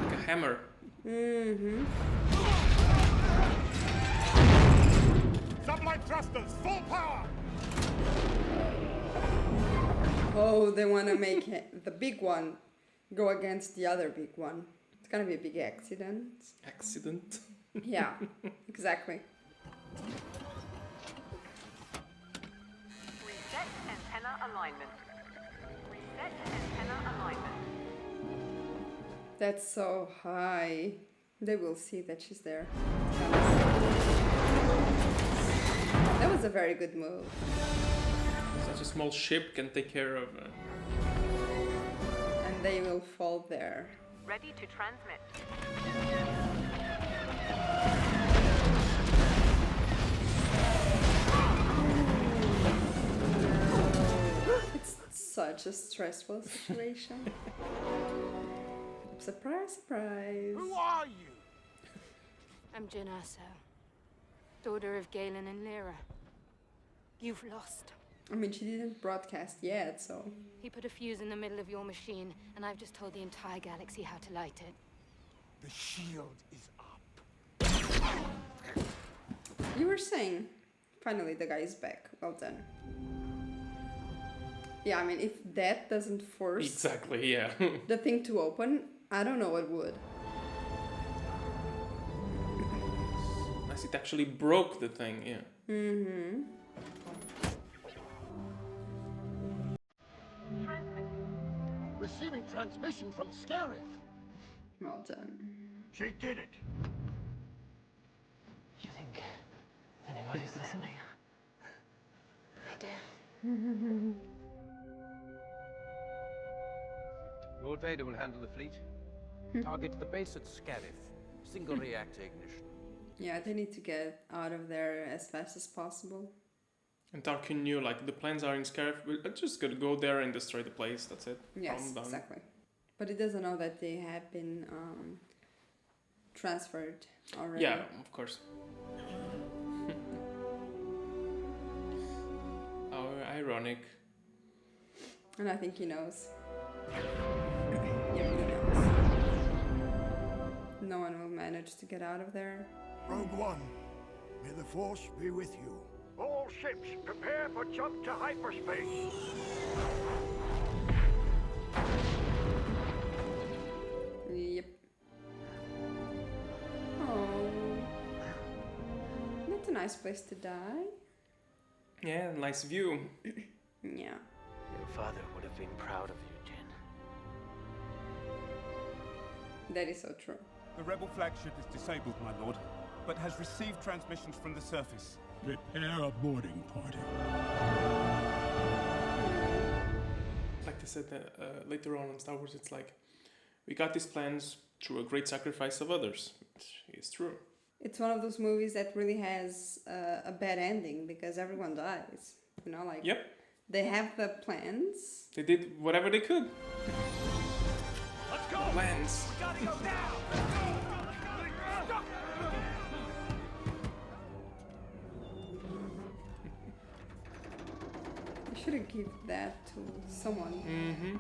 Like a hammer. Mm-hmm. Sublight thrusters, full power. Oh, they want to make the big one go against the other big one. It's gonna be a big accident. Accident? Yeah, exactly. Reset antenna alignment. Reset antenna alignment. That's so high. They will see that she's there. That was a very good move. Such a small ship can take care of... And they will fall there. Ready to transmit. It's such a stressful situation. Surprise, surprise. Who are you? I'm Jyn Erso, daughter of Galen and Lyra. You've lost. I mean, she didn't broadcast yet, so... He put a fuse in the middle of your machine, and I've just told the entire galaxy how to light it. The shield is up. You were saying, finally the guy is back. Well done. Yeah, I mean, if that doesn't force... Exactly, yeah. the thing to open, I don't know what would. Nice, it actually broke the thing, yeah. Mm-hmm. Receiving transmission from Scarif. Well done. She did it. You think Nobody's listening. They do. Lord Vader will handle the fleet. Target the base at Scarif. Single reactor ignition. Yeah, they need to get out of there as fast as possible. And Tarkin knew, like, the plans are in Scarif. We're just gonna go there and destroy the place. That's it. Yes, exactly. But he doesn't know that they have been transferred already. Yeah, of course. How ironic. And I think he knows. Yeah, he knows. No one will manage to get out of there. Rogue One, may the Force be with you. All ships, prepare for jump to hyperspace. Yep. Oh. That's a nice place to die. Yeah, nice view. Yeah. Your father would have been proud of you, Jin. That is so true. The rebel flagship is disabled, my lord, but has received transmissions from the surface. Prepare a boarding party. Like they said later on in Star Wars, it's like, we got these plans through a great sacrifice of others. Which is true. It's one of those movies that really has a bad ending because everyone dies. You know, like Yep. they have the plans. They did whatever they could. Let's go! Plans. We gotta go now! You should have given that to someone. Mm-hmm.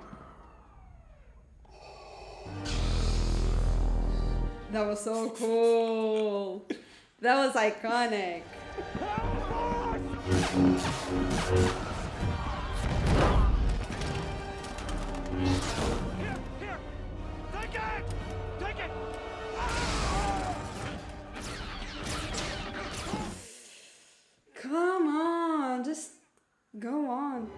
That was so cool. That was iconic. Here! Take it! Take it! Come on, just go on.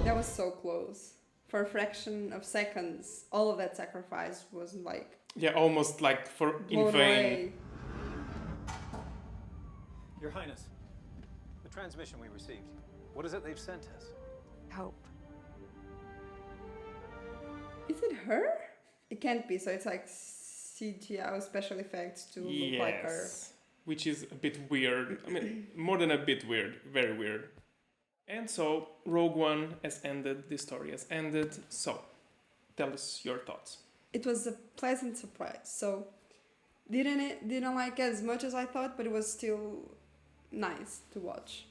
That was so close. For a fraction of seconds, all of that sacrifice was like Yeah, almost like for in blown vain. away. Your Highness, the transmission we received, what is it they've sent us? Hope. Is it her? It can't be, so it's like CGI special effects to look like her. Yes. Which is a bit weird. I mean, more than a bit weird. Very weird. And so, Rogue One has ended. This story has ended. So, tell us your thoughts. It was a pleasant surprise. So, didn't like as much as I thought, but it was still nice to watch.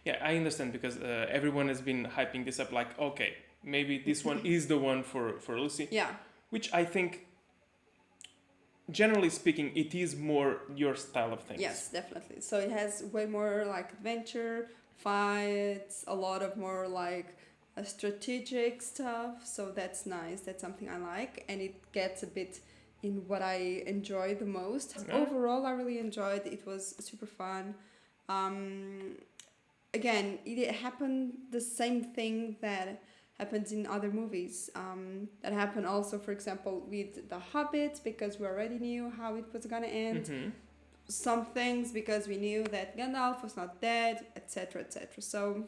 Yeah, I understand because everyone has been hyping this up like, okay, maybe this one is the one for Lucy. Yeah. Which I think, generally speaking, it is more your style of things. Yes, definitely. So it has way more like adventure, fights, a lot of more like strategic stuff. So that's nice. That's something I like. And it gets a bit in what I enjoy the most. Okay. Overall, I really enjoyed it. It was super fun. Again, it happened the same thing that happens in other movies. That happened also, for example, with The Hobbit, because we already knew how it was gonna end. Mm-hmm. Some things because we knew that Gandalf was not dead, etc., etc. So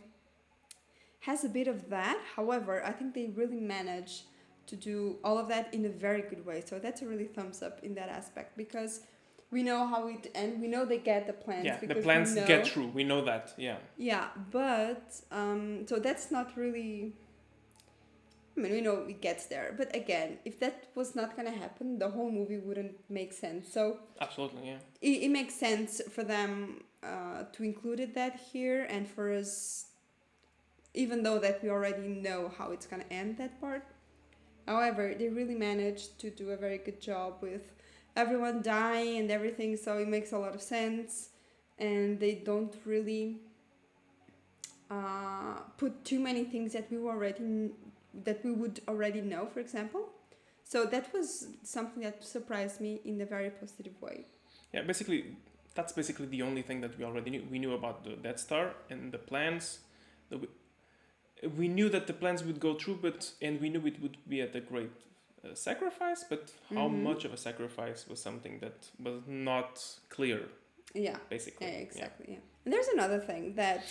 has a bit of that. However, I think they really managed to do all of that in a very good way. So that's a really thumbs up in that aspect because we know how it ends. We know they get the plans. Yeah, because the plans we know, get through. We know that. Yeah. Yeah, but so that's not really. I mean, we know it gets there, but again, if that was not gonna happen, the whole movie wouldn't make sense. So Absolutely, yeah. it makes sense for them to include that here, and for us, even though that we already know how it's gonna end that part. However, they really managed to do a very good job with everyone dying and everything, so it makes a lot of sense, and they don't really put too many things that we would already know, for example. So that was something that surprised me in a very positive way. Yeah, basically, that's basically the only thing that we already knew. We knew about the Death Star and the plans. We knew that the plans would go through, and we knew it would be at a great a sacrifice, but how much of a sacrifice was something that was not clear. Yeah, basically. Exactly. Yeah. And there's another thing that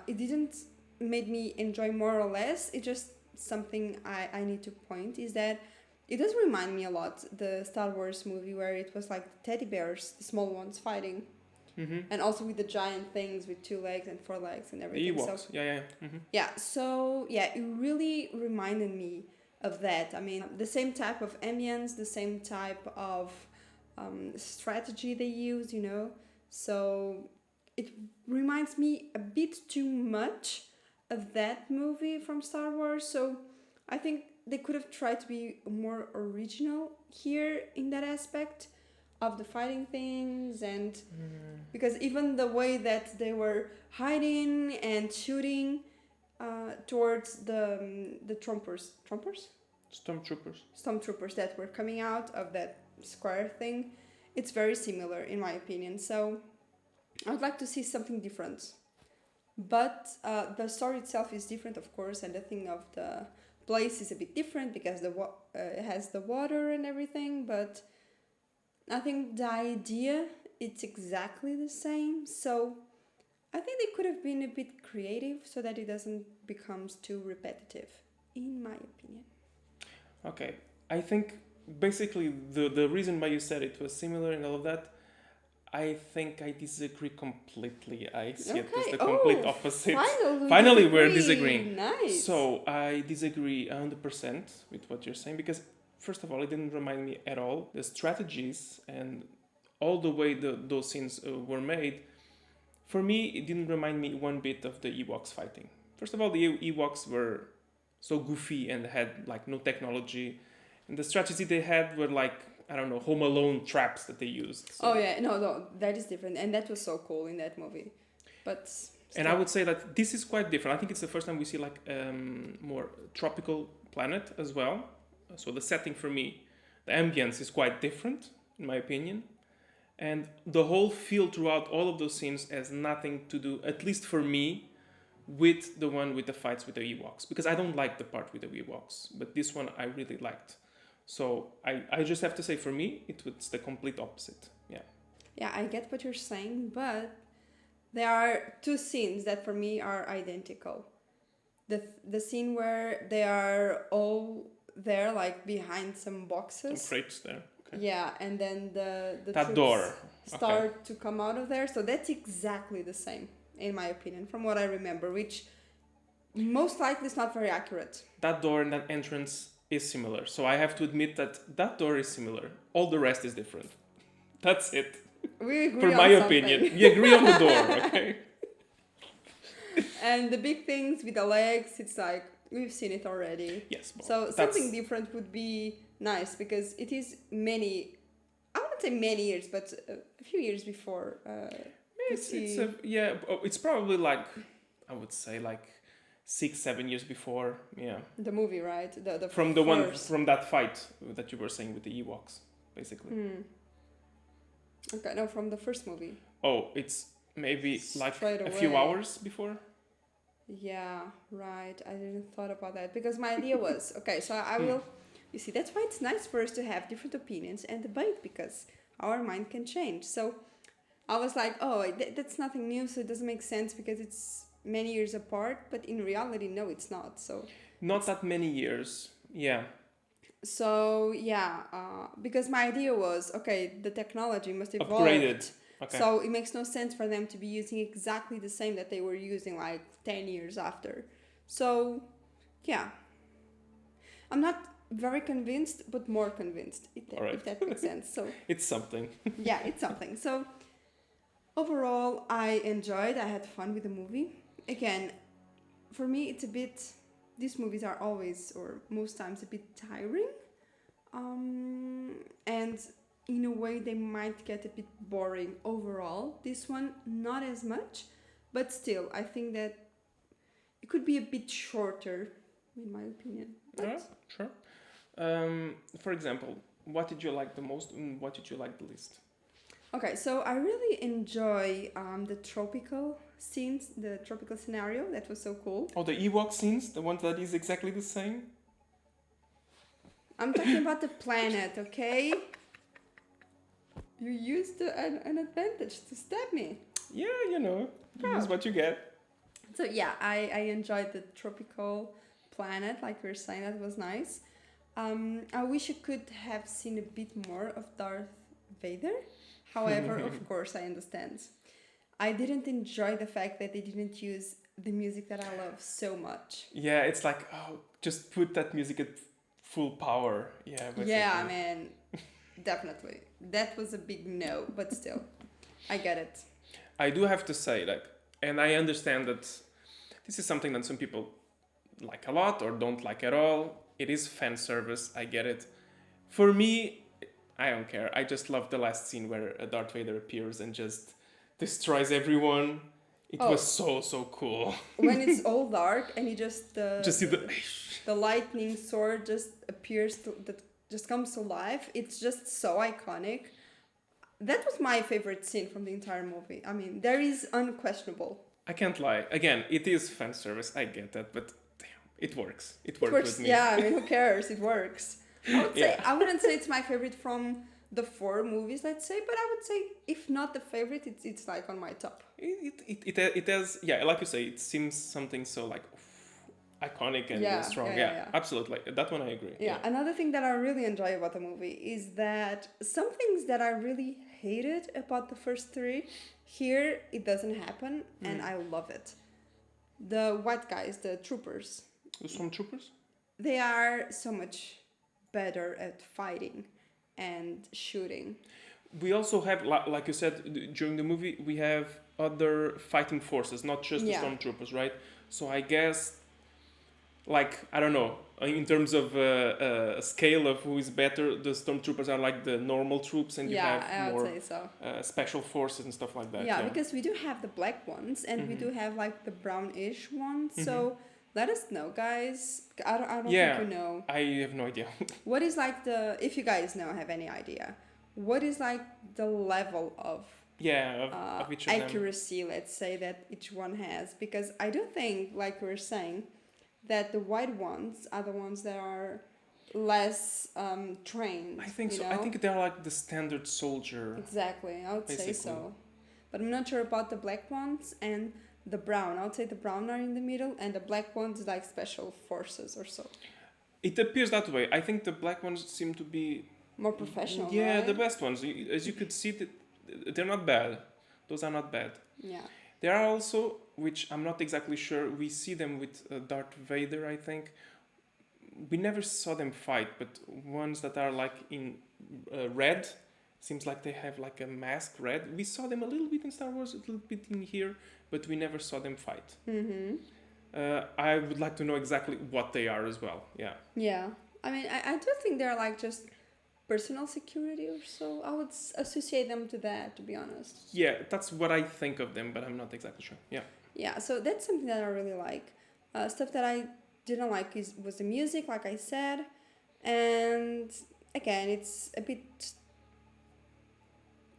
it didn't made me enjoy more or less. It's just something I need to point is that it does remind me a lot the Star Wars movie where it was like the teddy bears, the small ones fighting, and also with the giant things with 2 legs and 4 legs and everything. The Ewoks, Yeah, so yeah, it really reminded me of that. I mean, the same type of ambience, the same type of strategy they use, you know. So it reminds me a bit too much of that movie from Star Wars. So I think they could have tried to be more original here in that aspect of the fighting things, and because even the way that they were hiding and shooting towards the stormtroopers that were coming out of that square thing, it's very similar in my opinion. So I would like to see something different, but the story itself is different, of course, and the thing of the place is a bit different because it has the water and everything, but I think the idea it's exactly the same. So I think they could have been a bit creative so that it doesn't become too repetitive, in my opinion. Okay, I think basically the reason why you said it was similar and all of that, I think I disagree completely. I see it as the complete opposite. Finally we're disagreeing. Nice. So I disagree 100% with what you're saying because first of all, it didn't remind me at all. The strategies and all the way those scenes were made, for me, it didn't remind me one bit of the Ewoks fighting. First of all, the Ewoks were so goofy and had like no technology. And the strategy they had were like, I don't know, Home Alone traps that they used. So. Oh yeah, no, that is different. And that was so cool in that movie. But still. And I would say that this is quite different. I think it's the first time we see like more tropical planet as well. So the setting for me, the ambience is quite different, in my opinion. And the whole feel throughout all of those scenes has nothing to do, at least for me, with the one with the fights with the Ewoks. Because I don't like the part with the Ewoks, but this one I really liked. So I just have to say, for me, it's the complete opposite. Yeah. Yeah, I get what you're saying, but there are 2 scenes that for me are identical. The scene where they are all there, like behind some boxes. Some crates there. Okay. Yeah, and then the that door start to come out of there. So that's exactly the same, in my opinion, from what I remember, which most likely is not very accurate. That door and that entrance is similar. So I have to admit that door is similar. All the rest is different. That's it. We agree for on my something. opinion. We agree on the door, okay? And the big things with the legs, it's like, we've seen it already. Yes. So something different would be nice because it is I wouldn't say many years, but a few years before. It's probably like, I would say like 6-7 years before. Yeah. The movie, right? From the one from that fight that you were saying with the Ewoks, basically. Okay, no, from the first movie. Oh, it's maybe like Straight a few away. hours before. Yeah, right. I didn't thought about that because my idea was okay. So I will. You see, that's why it's nice for us to have different opinions and debate because our mind can change. So I was like, oh, that's nothing new, so it doesn't make sense because it's many years apart. But in reality, no, it's not. So not that many years. Yeah. So yeah, because my idea was okay, the technology must evolve. Upgraded. Okay. So it makes no sense for them to be using exactly the same that they were using like 10 years after. So yeah, I'm not very convinced, but more convinced, if that makes sense. So it's something. Yeah, it's something. So overall, I enjoyed. I had fun with the movie. Again, for me, it's a bit. These movies are always, or most times, a bit tiring, and in a way, they might get a bit boring overall. This one, not as much, but still, I think that it could be a bit shorter, in my opinion. Yeah, sure. For example, what did you like the most and what did you like the least? Okay, so I really enjoy the tropical scenes, the tropical scenario. That was so cool. Oh, the Ewok scenes, the one that is exactly the same? I'm talking about the planet, okay? You used an advantage to stab me. Yeah, you know, use what you get. So yeah, I enjoyed the tropical planet, like you were saying, that was nice. I wish you could have seen a bit more of Darth Vader. However, of course, I understand. I didn't enjoy the fact that they didn't use the music that I love so much. Yeah, it's like, oh, just put that music at full power. Yeah, basically. Yeah, man, definitely. That was a big no, but still, I get it. I do have to say, like, and I understand that this is something that some people like a lot or don't like at all. It is fan service, I get it. For me, I don't care. I just love the last scene where Darth Vader appears and just destroys everyone. It was so cool. When it's all dark and you just see the lightning sword just appears that just comes to life. It's just so iconic. That was my favorite scene from the entire movie. I mean, there is unquestionable. I can't lie. Again, it is fan service. I get that, but damn, it works. It works with me. Yeah, I mean, who cares? It works. I wouldn't say it's my favorite from the 4 movies, let's say, but I would say if not the favorite, it's like on my top. It has, yeah, like you say, it seems something so like iconic and strong. Yeah, absolutely. That one I agree. Yeah, another thing that I really enjoy about the movie is that some things that I really hated about the first 3, here it doesn't happen, and I love it. The white guys, the troopers. The stormtroopers? They are so much better at fighting and shooting. We also have, like you said, during the movie, we have other fighting forces, not just the stormtroopers, right? So I guess, like, I don't know, in terms of a scale of who is better, the stormtroopers are like the normal troops, and you have more special forces and stuff like that. Yeah, because we do have the black ones, and we do have like the brownish ones. So let us know, guys. I don't think you know. I have no idea. What is like if you guys have any idea, what is like the level of of each of accuracy, let's say, that each one has? Because I do think, like we were saying, that the white ones are the ones that are less trained. I think so. I think they're like the standard soldier. Exactly, I would say so. But I'm not sure about the black ones and the brown. I would say the brown are in the middle and the black ones like special forces or so. It appears that way. I think the black ones seem to be more professional. Yeah, right? The best ones. As you could see, they're not bad. Those are not bad. Yeah. There are also, which I'm not exactly sure, we see them with Darth Vader, I think. We never saw them fight, but ones that are like in red, seems like they have like a mask red. We saw them a little bit in Star Wars, a little bit in here, but we never saw them fight. I would like to know exactly what they are as well. Yeah. Yeah. I mean, I do think they're like just personal security or so. I would associate them to that, to be honest. Yeah, that's what I think of them, but I'm not exactly sure. Yeah. Yeah, so that's something that I really like. Stuff that I didn't like was the music, like I said. And again, it's a bit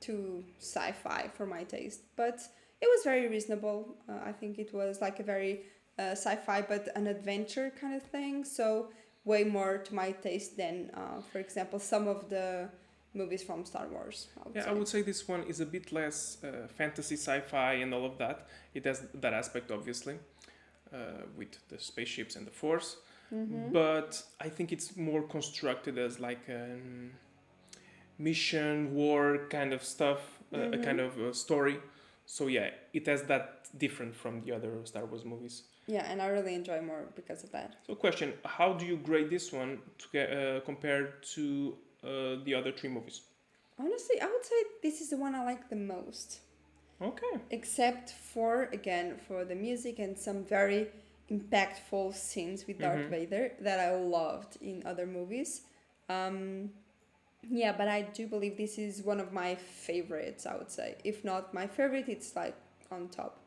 too sci-fi for my taste. But it was very reasonable. I think it was like a very sci-fi but an adventure kind of thing. So way more to my taste than, for example, some of the movies from Star Wars. I would say this one is a bit less fantasy, sci-fi, and all of that. It has that aspect, obviously, with the spaceships and the Force. But I think it's more constructed as like a mission, war kind of stuff, a kind of story. So yeah, it has that different from the other Star Wars movies. Yeah, and I really enjoy more because of that. So question, how do you grade this one compared to the other 3 movies? Honestly, I would say this is the one I like the most. Okay. Except for the music and some very impactful scenes with Darth Vader that I loved in other movies. Yeah, but I do believe this is one of my favorites, I would say. If not my favorite, it's like on top.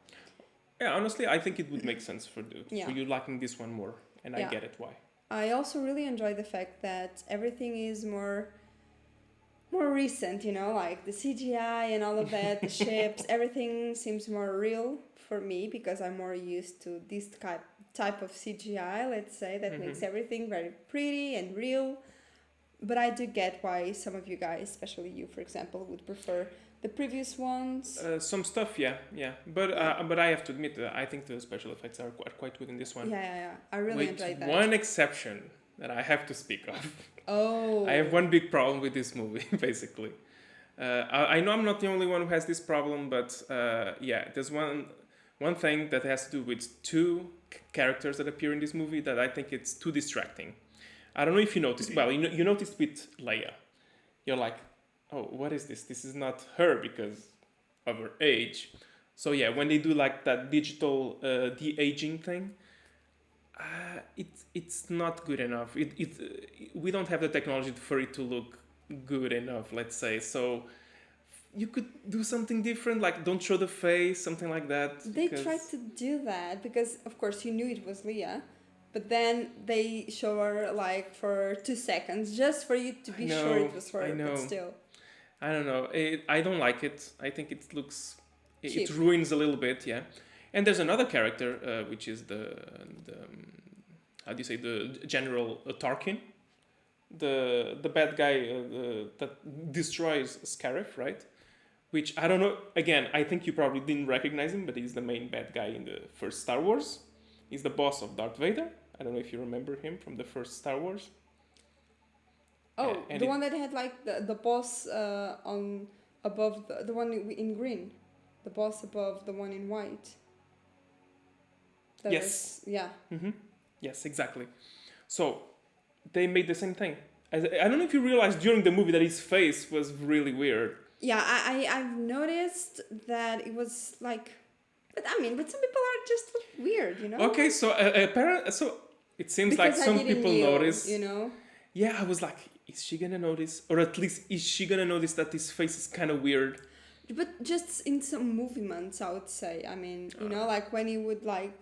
Yeah, honestly, I think it would make sense for you liking this one more, and I get it why. I also really enjoy the fact that everything is more recent, like the CGI and all of that, the ships, everything seems more real for me because I'm more used to this type of CGI, let's say, that makes everything very pretty and real. But I do get why some of you guys, especially you, for example, would prefer the previous ones. Some stuff, yeah. But I have to admit, I think the special effects are quite good in this one. Yeah. I really enjoyed that. One exception that I have to speak of. Oh. I have one big problem with this movie, basically. I know I'm not the only one who has this problem, but there's one thing that has to do with two characters that appear in this movie that I think it's too distracting. I don't know if you noticed. Well, you noticed with Leia. You're like, oh, what is this? This is not her because of her age. So yeah, when they do like that digital de-aging thing, it's not good enough. We don't have the technology for it to look good enough, let's say. So you could do something different, like don't show the face, something like that. They tried to do that because, of course, you knew it was Leia. But then they show her like for 2 seconds just for you to be sure it was her. But still, I don't know. I don't like it. I think it looks cheap. It ruins a little bit, yeah. And there's another character which is the how do you say, the General Tarkin, the bad guy that destroys Scarif, right? Which I don't know. Again, I think you probably didn't recognize him, but he's the main bad guy in the first Star Wars. He's the boss of Darth Vader. I don't know if you remember him from the first Star Wars. Oh, the one that had like the boss on above the one in green, the boss above the one in white. Yes. Yeah. Mm-hmm. Yes, exactly. So they made the same thing. I don't know if you realized during the movie that his face was really weird. Yeah, I've noticed that it was like. But some people are just weird, you know. Okay, so so it seems because like some people notice. You know. Yeah, I was like, is she gonna notice, or at least is she gonna notice that his face is kind of weird? But just in some movements, I would say. I mean, you know, like when he would like.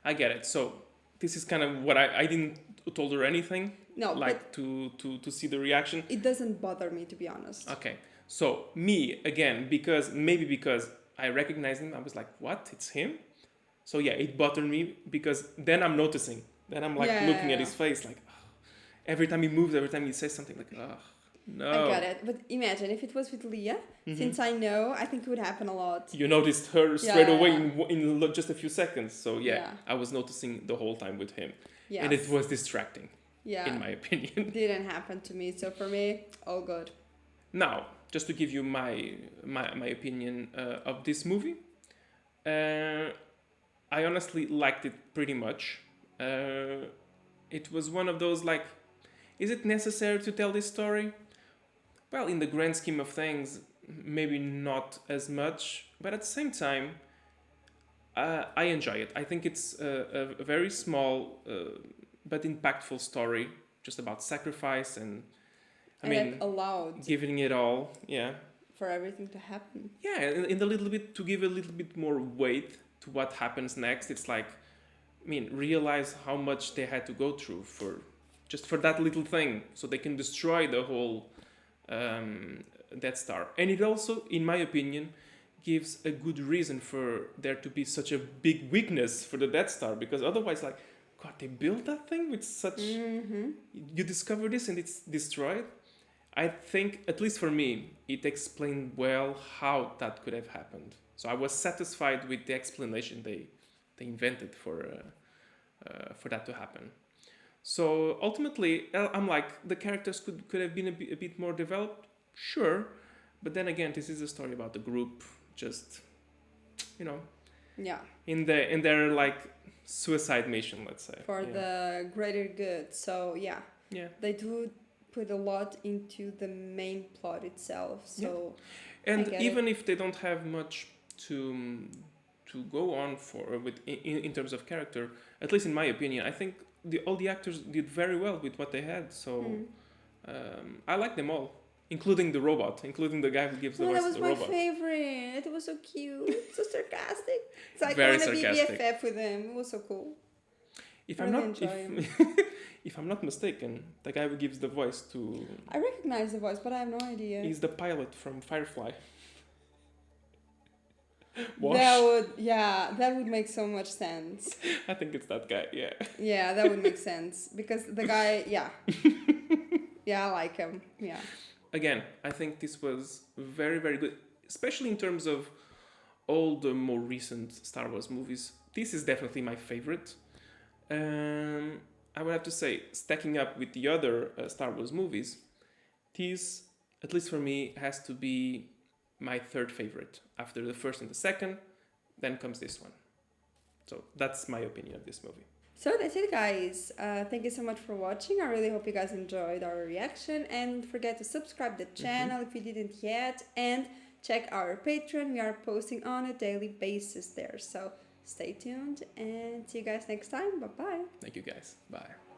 I get it. So this is kind of what I didn't told her anything. No, like to see the reaction. It doesn't bother me, to be honest. Okay, so me again because I recognized him. I was like, what? It's him? So yeah, it bothered me because then I'm noticing. Then I'm like looking at his face like, oh. Every time he moves, every time he says something like, oh, no. I got it. But imagine if it was with Leia, since I know, I think it would happen a lot. You noticed her straight away in just a few seconds. So yeah, I was noticing the whole time with him. Yes. And it was distracting, in my opinion. Didn't happen to me. So for me, all good. Now, just to give you my opinion of this movie, I honestly liked it pretty much. It was one of those like, is it necessary to tell this story? Well, in the grand scheme of things, maybe not as much, but at the same time, I enjoy it. I think it's a very small but impactful story, just about sacrifice and allowed giving it all, for everything to happen. Yeah, and a little bit to give a little bit more weight to what happens next. It's like, realize how much they had to go through for that little thing, so they can destroy the whole Death Star. And it also, in my opinion, gives a good reason for there to be such a big weakness for the Death Star, because otherwise, like, God, they built that thing with such. You discover this and it's destroyed. I think, at least for me, it explained well how that could have happened. So I was satisfied with the explanation they invented for that to happen. So ultimately, I'm like, the characters could have been a bit more developed, sure, but then again, this is a story about the group, just, in their like suicide mission, let's say, for the greater good. So they do put a lot into the main plot itself. So and even if they don't have much to go on for in terms of character, at least in my opinion, I think all the actors did very well with what they had. So I like them all, including the robot, including the guy who gives the voice to the robot. That was my favorite. It was so cute, so sarcastic. It's like very I want to be sarcastic. BFF with him. It was so cool. If I'm not mistaken, the guy who gives the voice to... I recognize the voice, but I have no idea. He's the pilot from Firefly. That would make so much sense. I think it's that guy, Yeah, that would make sense. Because the guy, Yeah, I like him. Yeah. Again, I think this was very, very good, especially in terms of all the more recent Star Wars movies. This is definitely my favorite. I would have to say, stacking up with the other Star Wars movies, this, at least for me, has to be my third favorite. After the first and the second, then comes this one. So that's my opinion of this movie. So that's it, guys. Thank you so much for watching. I really hope you guys enjoyed our reaction. And don't forget to subscribe to the channel if you didn't yet. And check our Patreon. We are posting on a daily basis there. So stay tuned and see you guys next time. Bye-bye. Thank you, guys. Bye.